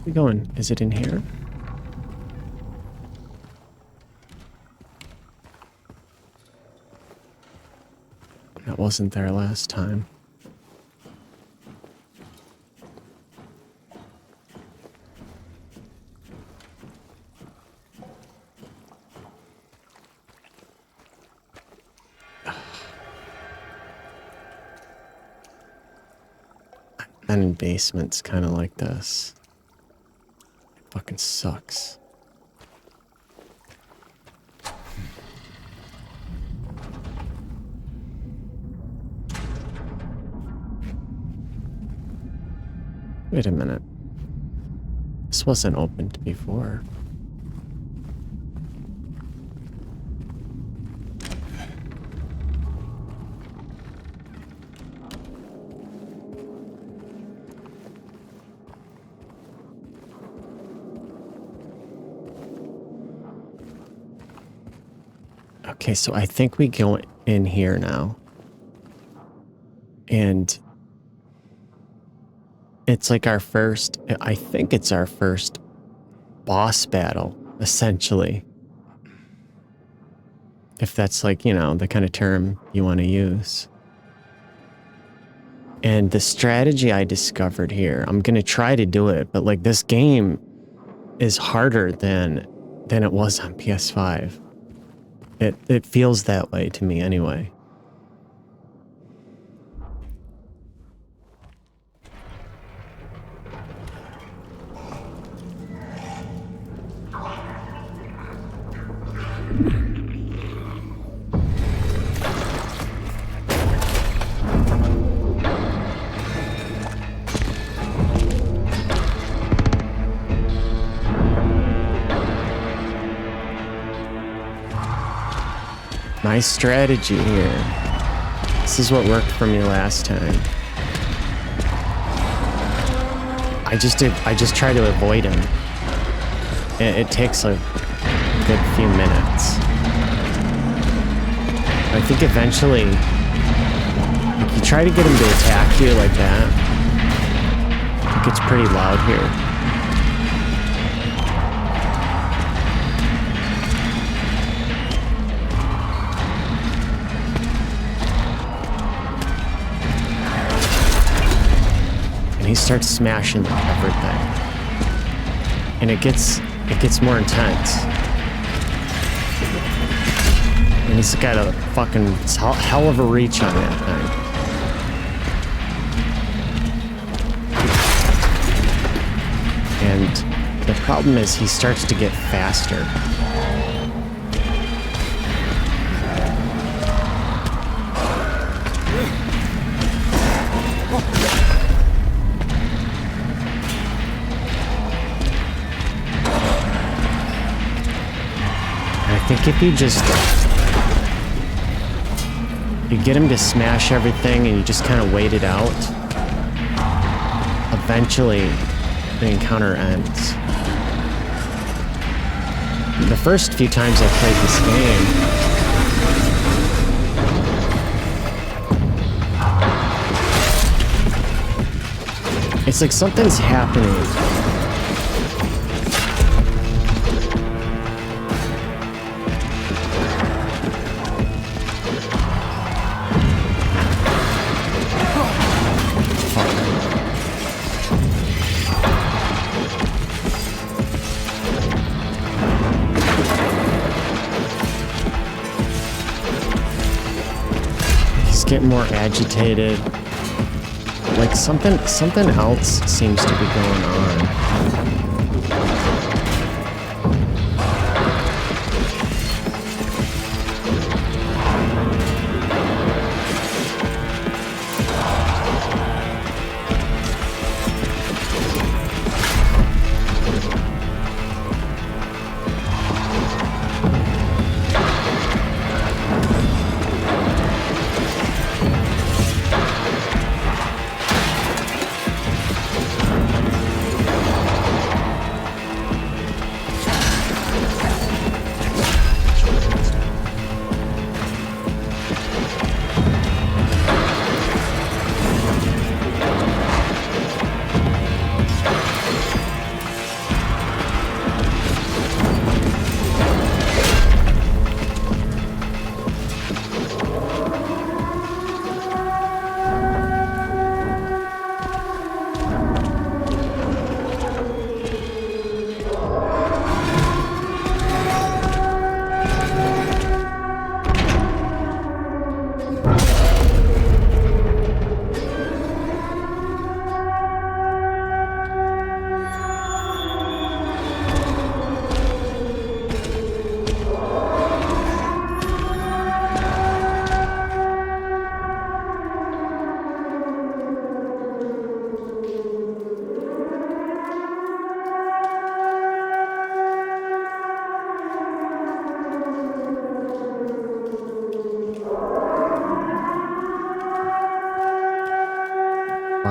We going? Is it in here? That wasn't there last time. And in basements kind of like this. Fucking sucks. Wait a minute. This wasn't opened before. Okay, so I think we go in here now. And it's like our first, I think it's our first boss battle, essentially. If that's like, you know, the kind of term you want to use. And the strategy I discovered here, I'm going to try to do it, but like this game is harder than it was on PS5. It feels that way to me anyway. My strategy here. This is what worked for me last time. I just try to avoid him. It takes a good few minutes. I think eventually, if you try to get him to attack you like that, it gets pretty loud here. He starts smashing everything, and it gets more intense. And he's got a fucking hell of a reach on that thing. And the problem is he starts to get faster. I think if you get him to smash everything and you just kind of wait it out, eventually the encounter ends. The first few times I played this game, it's like something's happening. getting more agitated. Like something else seems to be going on.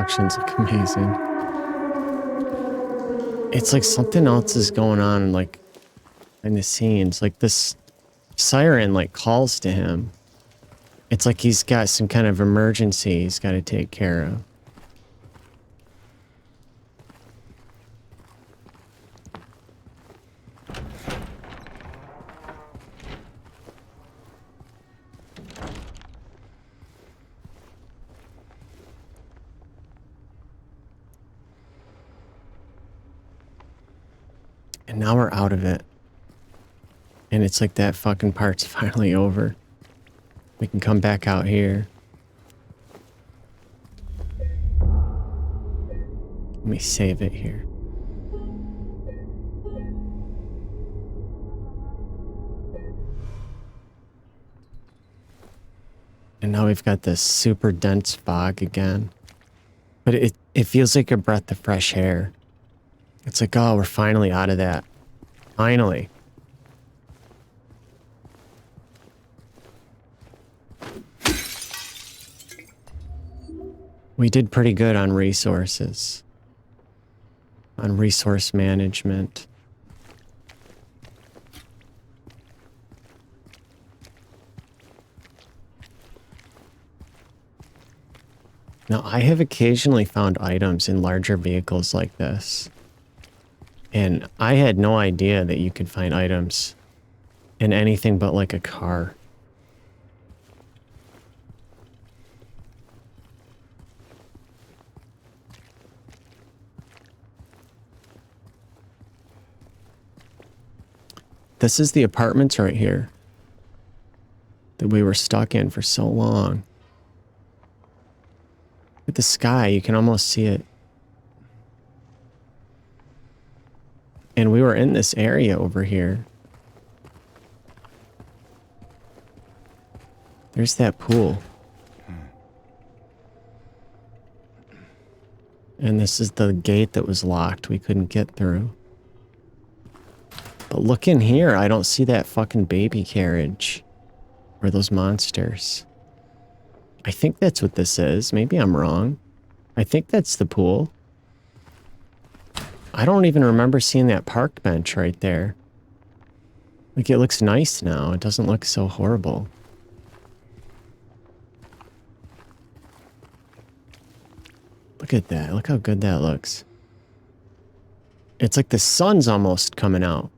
Reflections look amazing. It's like something else is going on, like in the scenes. Like this siren like calls to him. It's like he's got some kind of emergency he's got to take care of. And now we're out of it. And it's like that fucking part's finally over. We can come back out here. Let me save it here. And now we've got this super dense fog again. But it feels like a breath of fresh air. It's like, oh, we're finally out of that. Finally. We did pretty good on resources. On resource management. Now, I have occasionally found items in larger vehicles like this. And I had no idea that you could find items in anything but like a car. This is the apartments right here that we were stuck in for so long. With the sky, you can almost see it. And we were in this area over here. There's that pool. And this is the gate that was locked. We couldn't get through. But look in here. I don't see that fucking baby carriage. Or those monsters. I think that's what this is. Maybe I'm wrong. I think that's the pool. I don't even remember seeing that park bench right there. Like, it looks nice now. It doesn't look so horrible. Look at that. Look how good that looks. It's like the sun's almost coming out.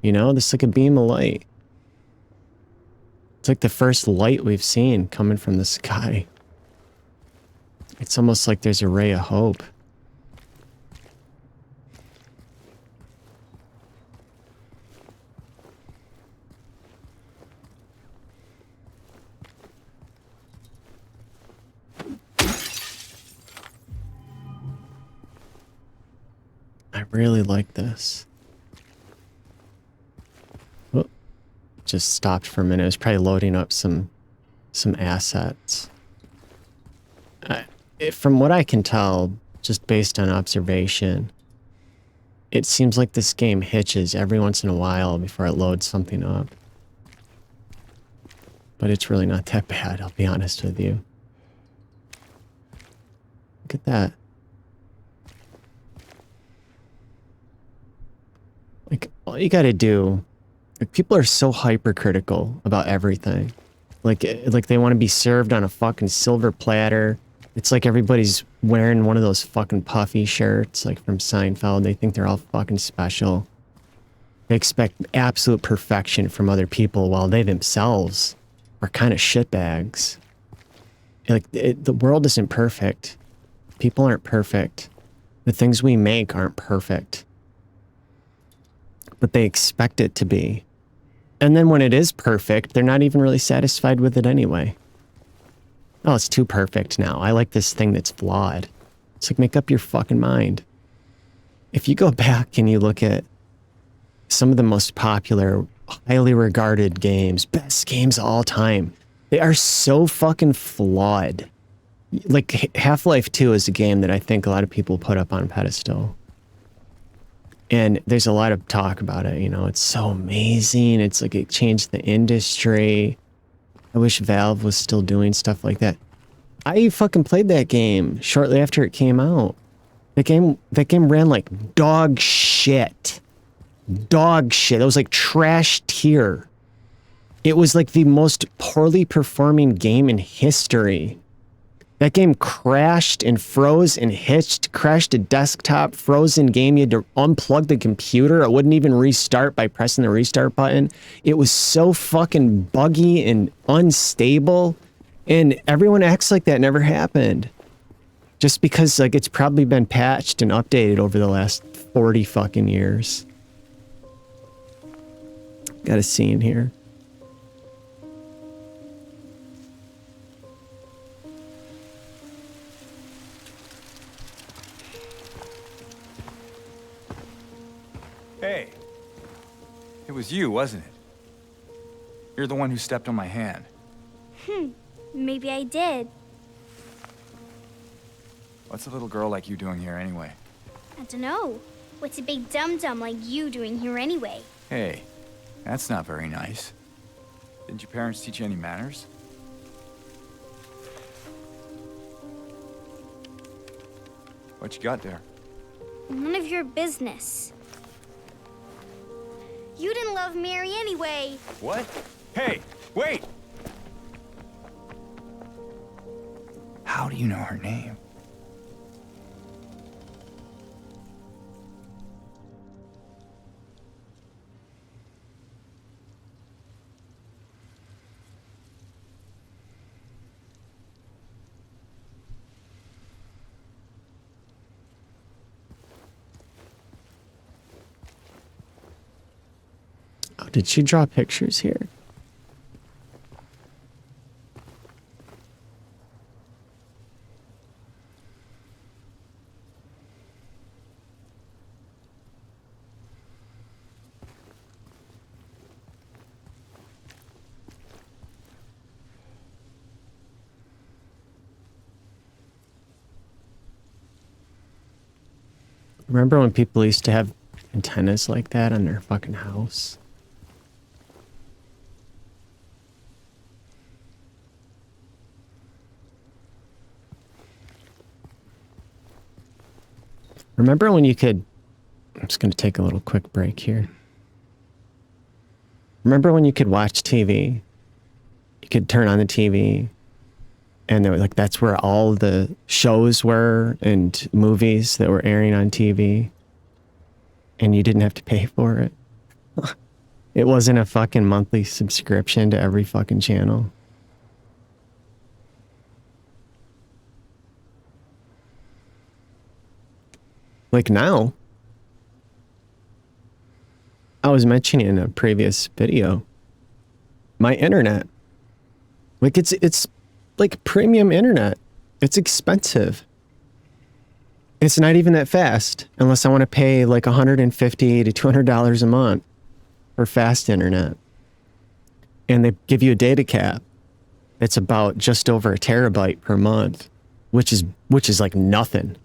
You know, this is like a beam of light. It's like the first light we've seen coming from the sky. It's almost like there's a ray of hope. I really like this. Oh, just stopped for a minute. It was probably loading up some assets. From what I can tell, just based on observation, it seems like this game hitches every once in a while before it loads something up. But it's really not that bad, I'll be honest with you. Look at that. Like, all you gotta do... Like, people are so hypercritical about everything. Like they want to be served on a fucking silver platter. It's like everybody's wearing one of those fucking puffy shirts, like from Seinfeld. They think they're all fucking special. They expect absolute perfection from other people while they themselves are kind of shitbags. Like, the world isn't perfect. People aren't perfect. The things we make aren't perfect. But they expect it to be. And then when it is perfect, they're not even really satisfied with it anyway. Oh, it's too perfect now. I like this thing that's flawed. It's like, make up your fucking mind. If you go back and you look at some of the most popular, highly regarded games, best games of all time, they are so fucking flawed. Like, Half-Life 2 is a game that I think a lot of people put up on a pedestal. And there's a lot of talk about it, you know, it's so amazing. It's like it changed the industry. I wish Valve was still doing stuff like that. I fucking played that game shortly after it came out. That game ran like dog shit. Dog shit. It was like trash tier. It was like the most poorly performing game in history. That game crashed and froze and hitched, crashed a desktop, frozen game. You had to unplug the computer. It wouldn't even restart by pressing the restart button. It was so fucking buggy and unstable. And everyone acts like that never happened. Just because, like, it's probably been patched and updated over the last 40 fucking years. Got a scene here. Hey. It was you, wasn't it? You're the one who stepped on my hand. Maybe I did. What's a little girl like you doing here anyway? I don't know. What's a big dum-dum like you doing here anyway? Hey, that's not very nice. Didn't your parents teach you any manners? What you got there? None of your business. You didn't love Mary anyway. What? Hey, wait! How do you know her name? Oh, did she draw pictures here? Remember when people used to have antennas like that on their fucking house? Remember when you could... I'm just going to take a little quick break here. Remember when you could watch TV? You could turn on the TV, and they were like, that's where all the shows were and movies that were airing on TV, and you didn't have to pay for it. It wasn't a fucking monthly subscription to every fucking channel. Like now, I was mentioning in a previous video, my internet, like it's like premium internet. It's expensive. It's not even that fast unless I want to pay like $150 to $200 a month for fast internet. And they give you a data cap. It's about just over a terabyte per month, which is like nothing.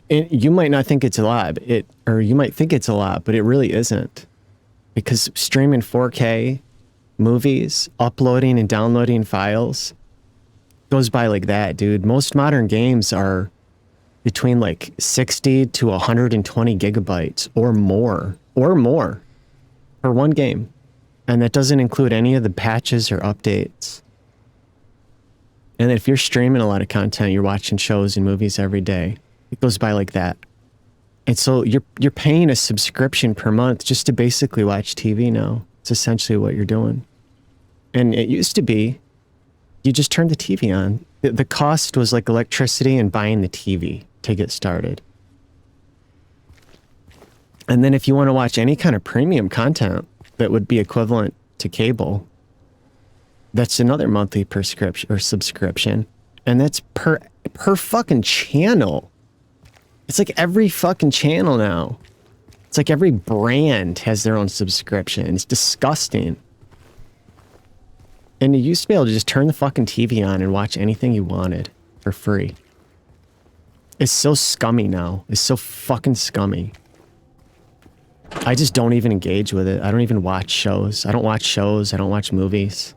And you might not think it's a lot, or you might think it's a lot, but it really isn't. Because streaming 4K movies, uploading and downloading files goes by like that, dude. Most modern games are between like 60 to 120 gigabytes or more for one game. And that doesn't include any of the patches or updates. And if you're streaming a lot of content, you're watching shows and movies every day, it goes by like that. And so you're paying a subscription per month just to basically watch TV now. It's essentially what you're doing. And it used to be, you just turned the TV on. The cost was like electricity and buying the TV to get started. And then if you want to watch any kind of premium content that would be equivalent to cable, that's another monthly prescription or subscription. And that's per fucking channel. It's like every fucking channel now. It's like every brand has their own subscription. It's disgusting. And you used to be able to just turn the fucking TV on and watch anything you wanted for free. It's so scummy now. It's so fucking scummy. I just don't even engage with it. I don't even watch shows. I don't watch shows. I don't watch movies.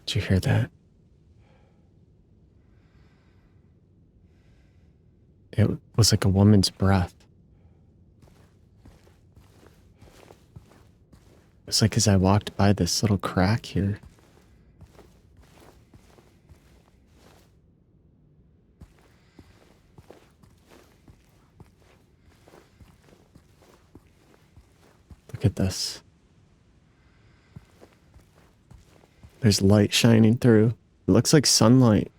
Did you hear that? It was like a woman's breath. It's like as I walked by this little crack here. Look at this. There's light shining through. It looks like sunlight.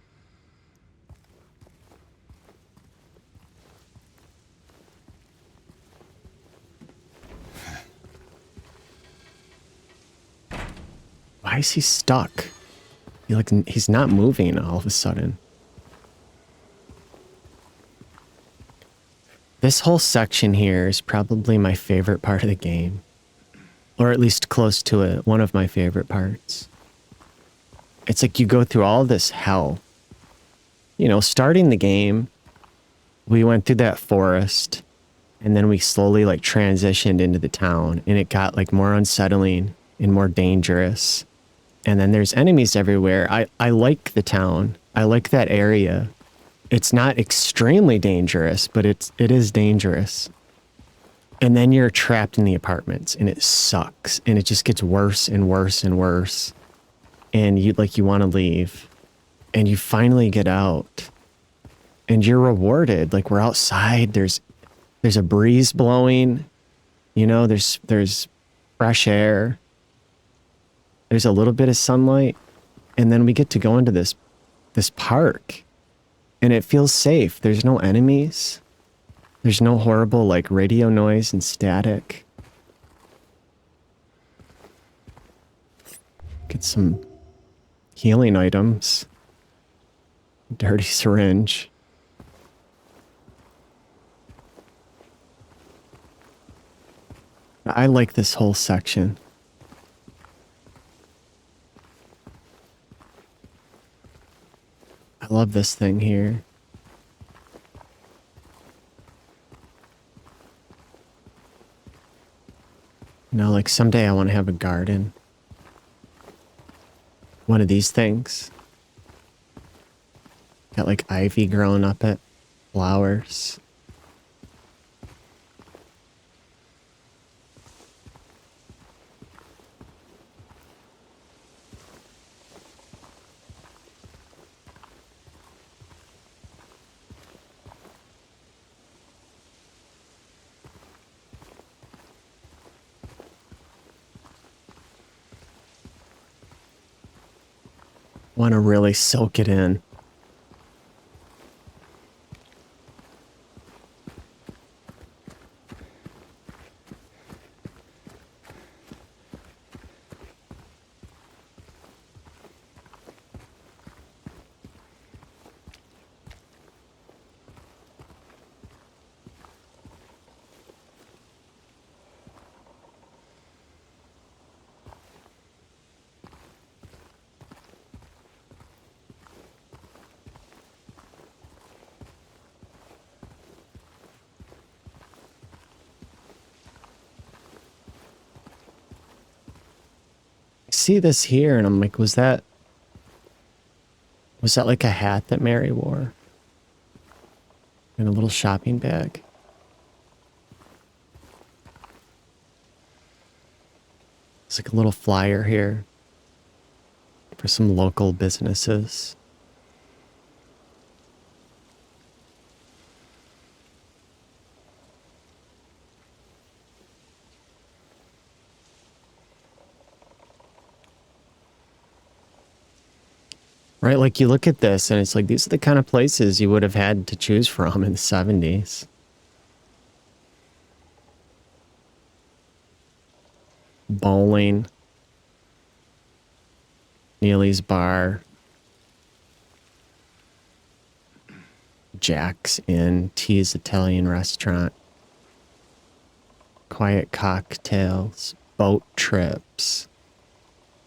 Why is he stuck? He's not moving all of a sudden. This whole section here is probably my favorite part of the game. Or at least close to it. One of my favorite parts. It's like you go through all this hell. You know, starting the game, we went through that forest. And then we slowly like transitioned into the town. And it got like more unsettling and more dangerous. And then there's enemies everywhere. I like the town. I like that area. It's not extremely dangerous, but it is dangerous. And then you're trapped in the apartments and it sucks. And it just gets worse and worse and worse. And you want to leave. And you finally get out. And you're rewarded. Like we're outside. There's a breeze blowing. You know, there's fresh air. There's a little bit of sunlight, and then we get to go into this park, and it feels safe. There's no enemies. There's no horrible like radio noise and static. Get some healing items. Dirty syringe. I like this whole section. I love this thing here. You know, like someday I want to have a garden. One of these things. Got like ivy growing up it. Flowers. Want to really soak it in. see this here, and I'm like, was that like a hat that Mary wore? In a little shopping bag? It's like a little flyer here for some local businesses. Right, like you look at this and it's like these are the kind of places you would have had to choose from in the 70s. Bowling. Neely's Bar. Jack's Inn. T's Italian Restaurant. Quiet Cocktails. Boat Trips.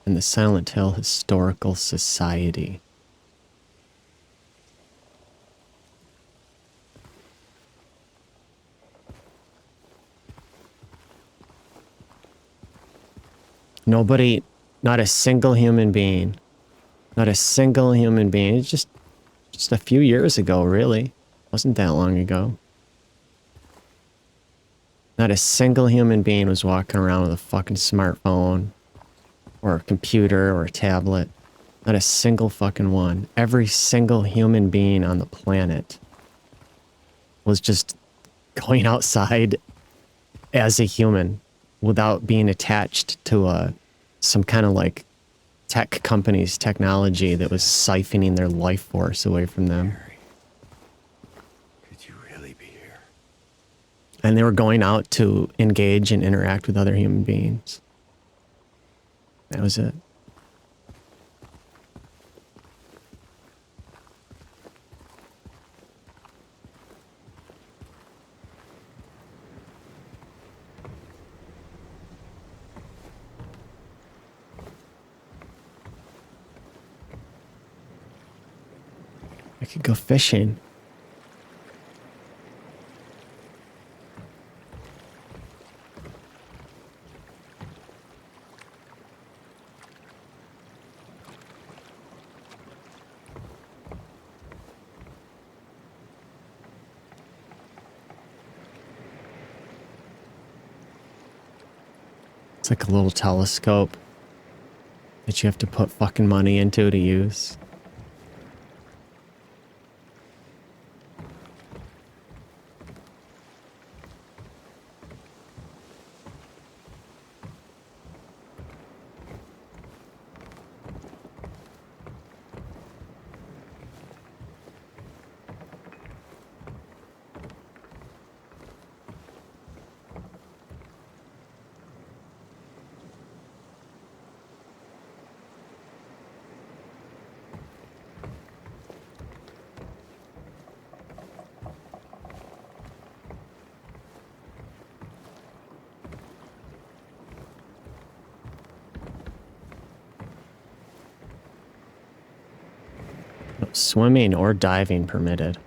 And the Silent Hill Historical Society. Nobody, not a single human being. Not a single human being. It's just a few years ago, really. Wasn't that long ago. Not a single human being was walking around with a fucking smartphone or a computer or a tablet. Not a single fucking one. Every single human being on the planet was just going outside as a human without being attached to some kind of like tech company's technology that was siphoning their life force away from them. Mary, could you really be here? And they were going out to engage and interact with other human beings. That was it. I could go fishing. It's like a little telescope that you have to put fucking money into to use. No swimming or diving permitted.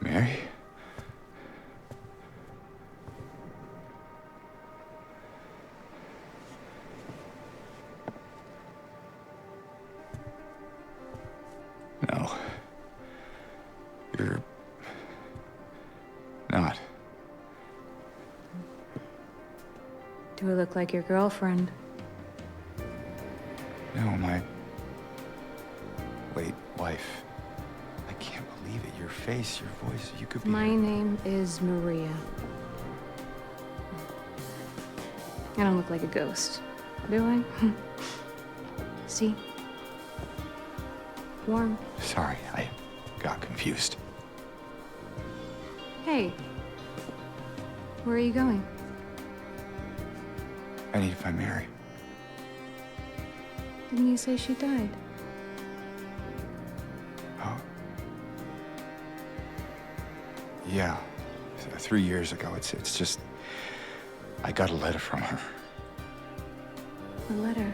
Mary? No. You're not. Do I look like your girlfriend? No, my late wife. I can't believe it. Your face, your voice, you could be... My name is Maria. I don't look like a ghost, do I? See? Warm. Sorry, I got confused. Hey. Where are you going? I need to find Mary. Didn't you say she died? Yeah, 3 years ago. It's just, I got a letter from her. A letter.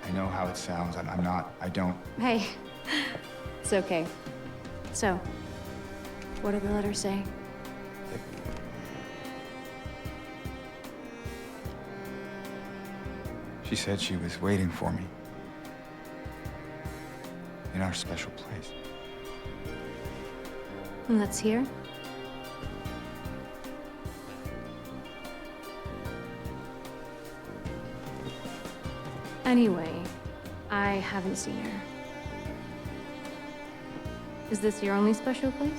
I know how it sounds. I don't. Hey, it's okay. So, what did the letter say? She said she was waiting for me. In our special place. Let's hear. Anyway, I haven't seen her. Is this your only special place?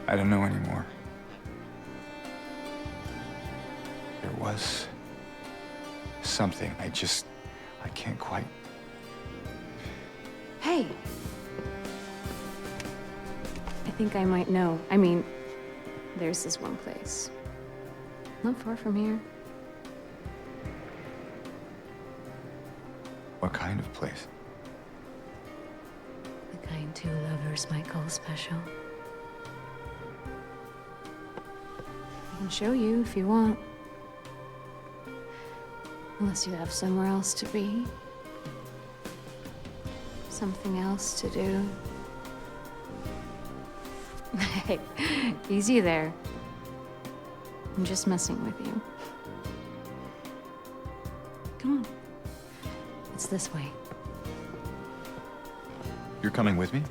I don't know anymore. There was something. I can't quite. Hey! I think I might know. I mean, there's this one place. Not far from here. What kind of place? The kind two lovers might call special. I can show you if you want. Unless you have somewhere else to be. Something else to do. Hey, easy there. I'm just messing with you. Come on. It's this way. You're coming with me?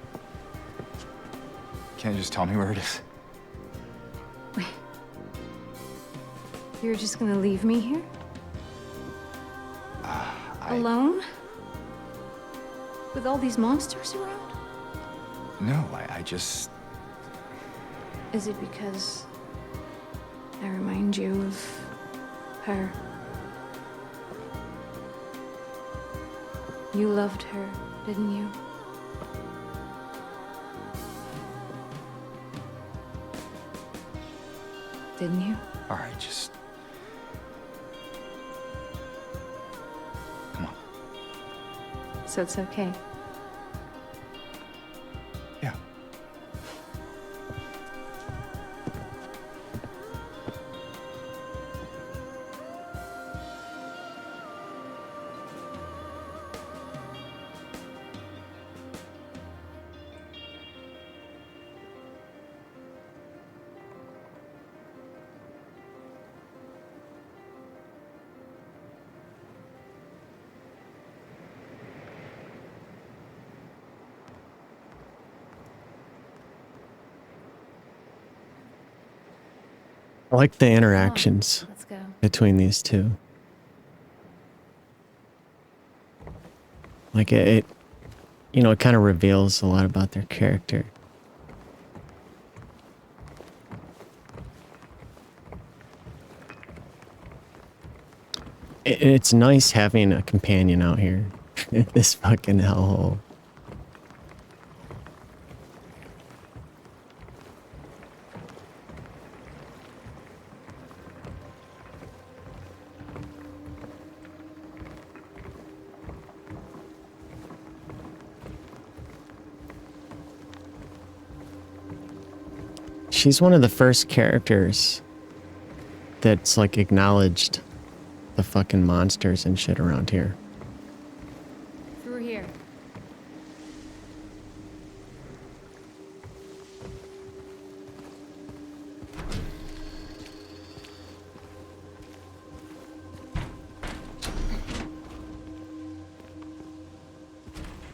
Can't you just tell me where it is? Wait. You're just gonna leave me here? Alone? With all these monsters around? No, I just... Is it because I remind you of her? You loved her, didn't you? Didn't you? All right, just... Come on. So it's okay. Yeah. I like the interactions Let's go. between these two. Like it you know, it kind of reveals a lot about their character. It's nice having a companion out here in this fucking hellhole. She's one of the first characters that's like acknowledged the fucking monsters and shit around here. Through here.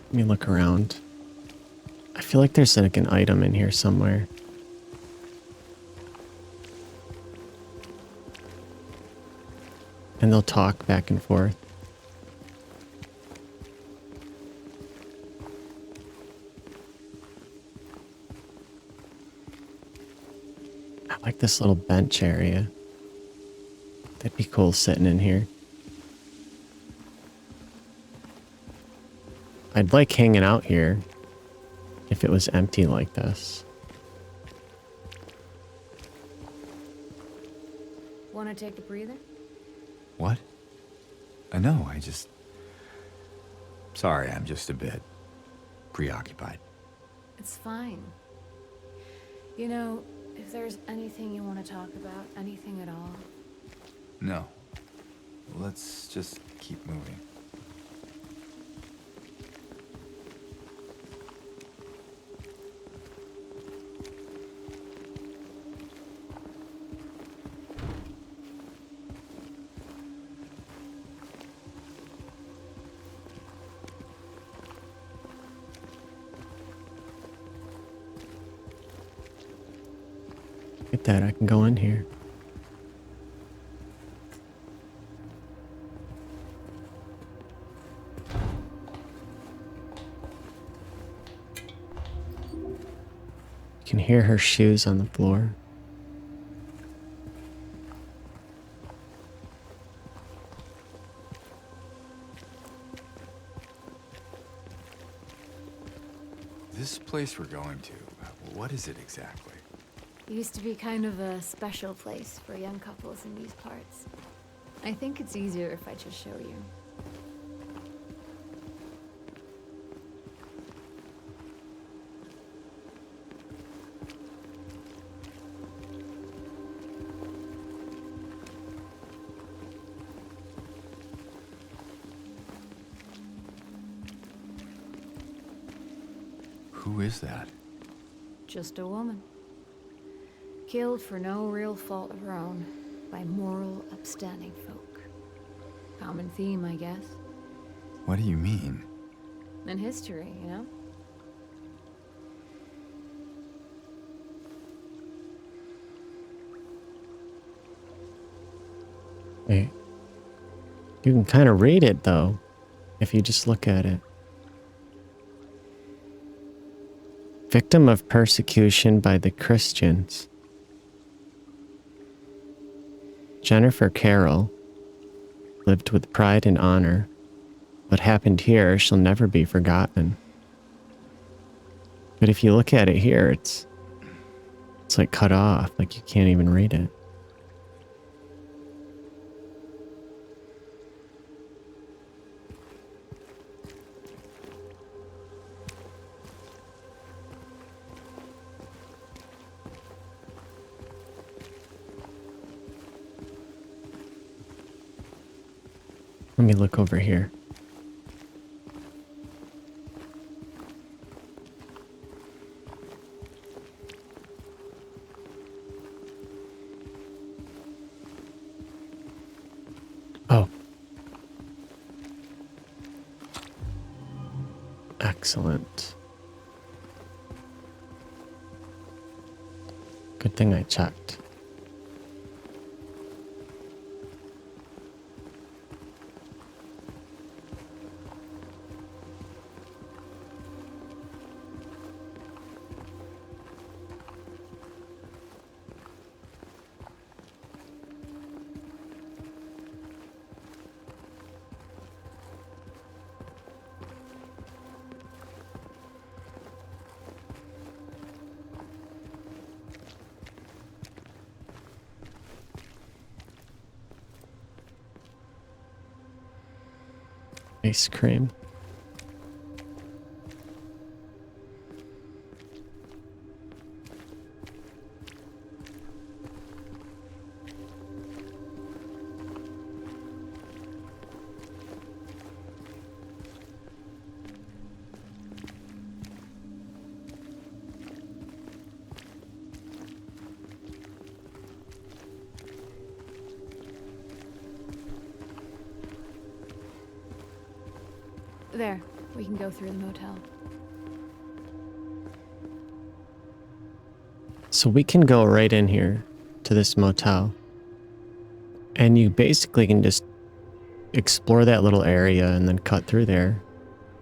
Let me look around. I feel like there's like an item in here somewhere. And they'll talk back and forth. I like this little bench area. That'd be cool sitting in here. I'd like hanging out here if it was empty like this. Want to take a breather? What? No, I just... Sorry, I'm just a bit preoccupied. It's fine. You know, if there's anything you want to talk about, anything at all, No. Let's just keep moving. Get that, I can go in here. You can hear her shoes on the floor. This place we're going to, what is it exactly? it used to be kind of a special place for young couples in these parts. I think it's easier if I just show you. Who is that? Just a woman. Killed for no real fault of her own by moral, upstanding folk. Common theme, I guess. What do you mean? In history, you know? Wait. You can kind of read it, though, if you just look at it. Victim of persecution by the Christians. Jennifer Carroll lived with pride and honor. What happened here shall never be forgotten. But if you look at it here, it's like cut off, like you can't even read it. Let me look over here. Oh. Excellent. Good thing I checked. Ice cream. There, we can go through the motel. So we can go right in here to this motel. And you basically can just explore that little area and then cut through there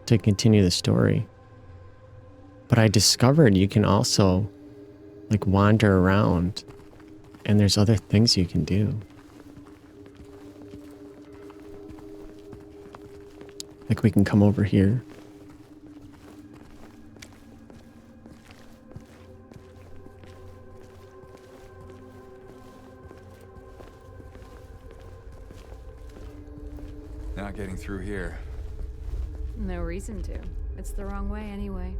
to continue the story. But I discovered you can also like wander around and there's other things you can do. Like we can come over here. Not getting through here. No reason to. It's the wrong way anyway.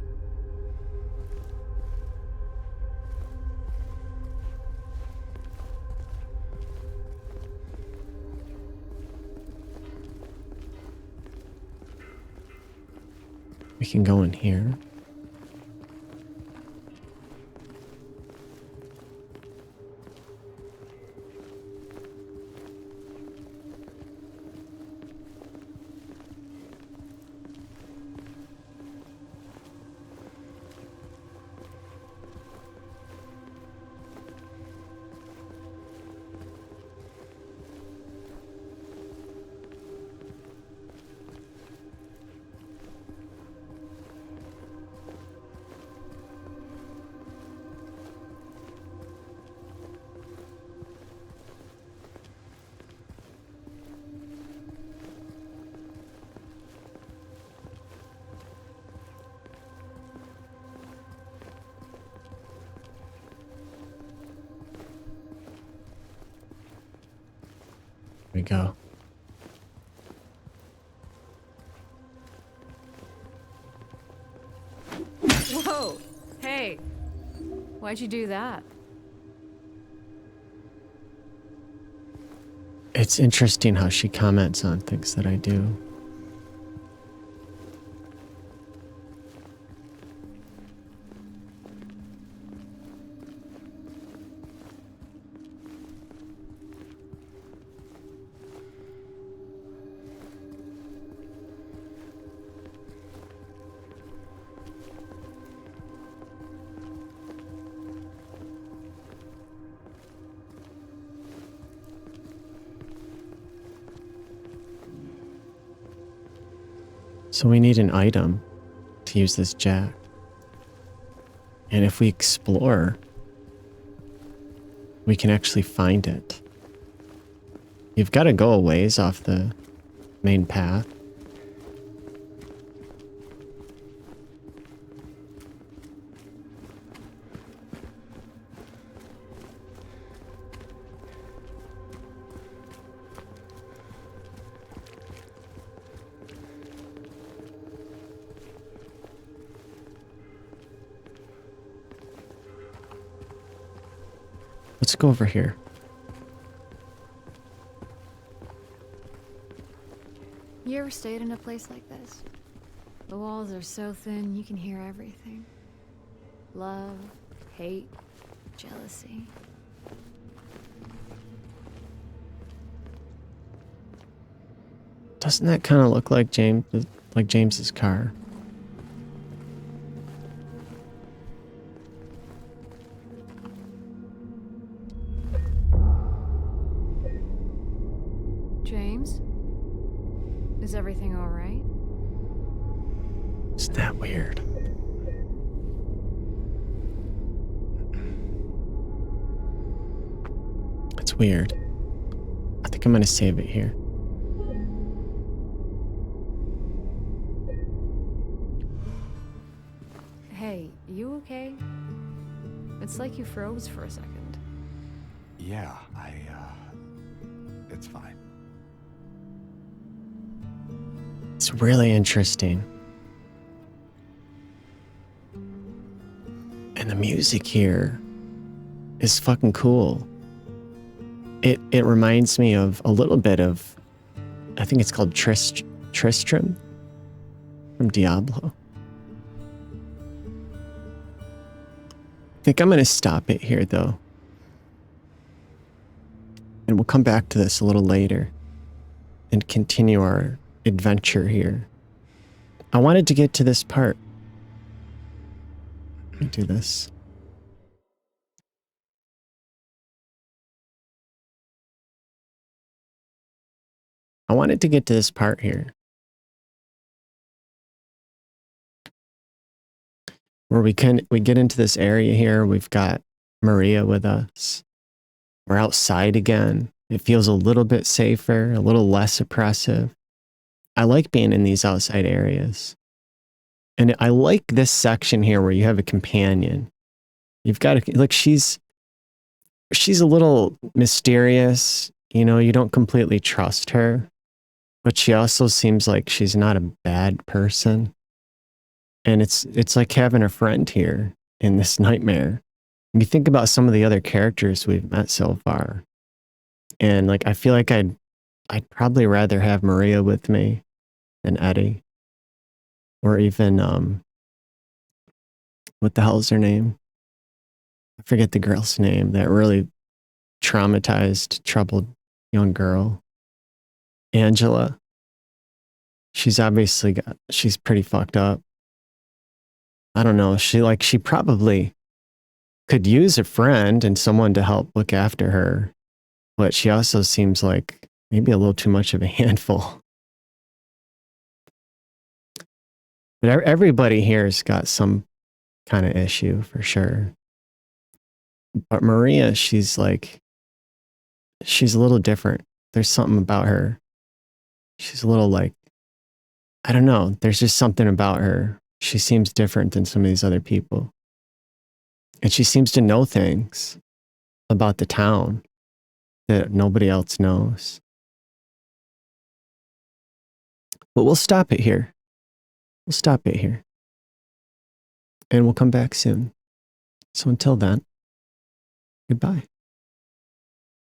We can go in here. We go. Whoa! Hey! Why'd you do that? It's interesting how she comments on things that I do. So we need an item to use this jack. And if we explore, we can actually find it. You've got to go a ways off the main path. Let's go over here. You ever stayed in a place like this? The walls are so thin, you can hear everything. Love, hate, jealousy. Doesn't that kind of look like James's car? James? Is everything all right? Isn't that weird? It's weird. I think I'm gonna save it here. Hey, you okay? It's like you froze for a second. Yeah, it's fine. It's really interesting. And the music here is fucking cool. It reminds me of a little bit of, I think it's called Tristram from Diablo. I think I'm going to stop it here though. And we'll come back to this a little later and continue our adventure here. I wanted to get to this part. Let me do this. I wanted to get to this part here where we get into this area here. We've got Maria with us. We're outside again. It feels a little bit safer, a little less oppressive. I like being in these outside areas. And I like this section here where you have a companion. You've got to, like, she's a little mysterious. You know, you don't completely trust her but she also seems like she's not a bad person. And it's like having a friend here in this nightmare. You think about some of the other characters we've met so far, and like I feel like I'd probably rather have Maria with me than Eddie, or even what the hell's her name? I forget the girl's name. That really traumatized, troubled young girl, Angela. She's obviously she's pretty fucked up. I don't know. She probably could use a friend and someone to help look after her, but she also seems like maybe a little too much of a handful. But everybody here's got some kind of issue for sure. But Maria, she's a little different. There's something about her. She's a little like, I don't know. There's just something about her. She seems different than some of these other people. And she seems to know things about the town that nobody else knows. But we'll stop it here. We'll stop it here. And we'll come back soon. So until then, goodbye.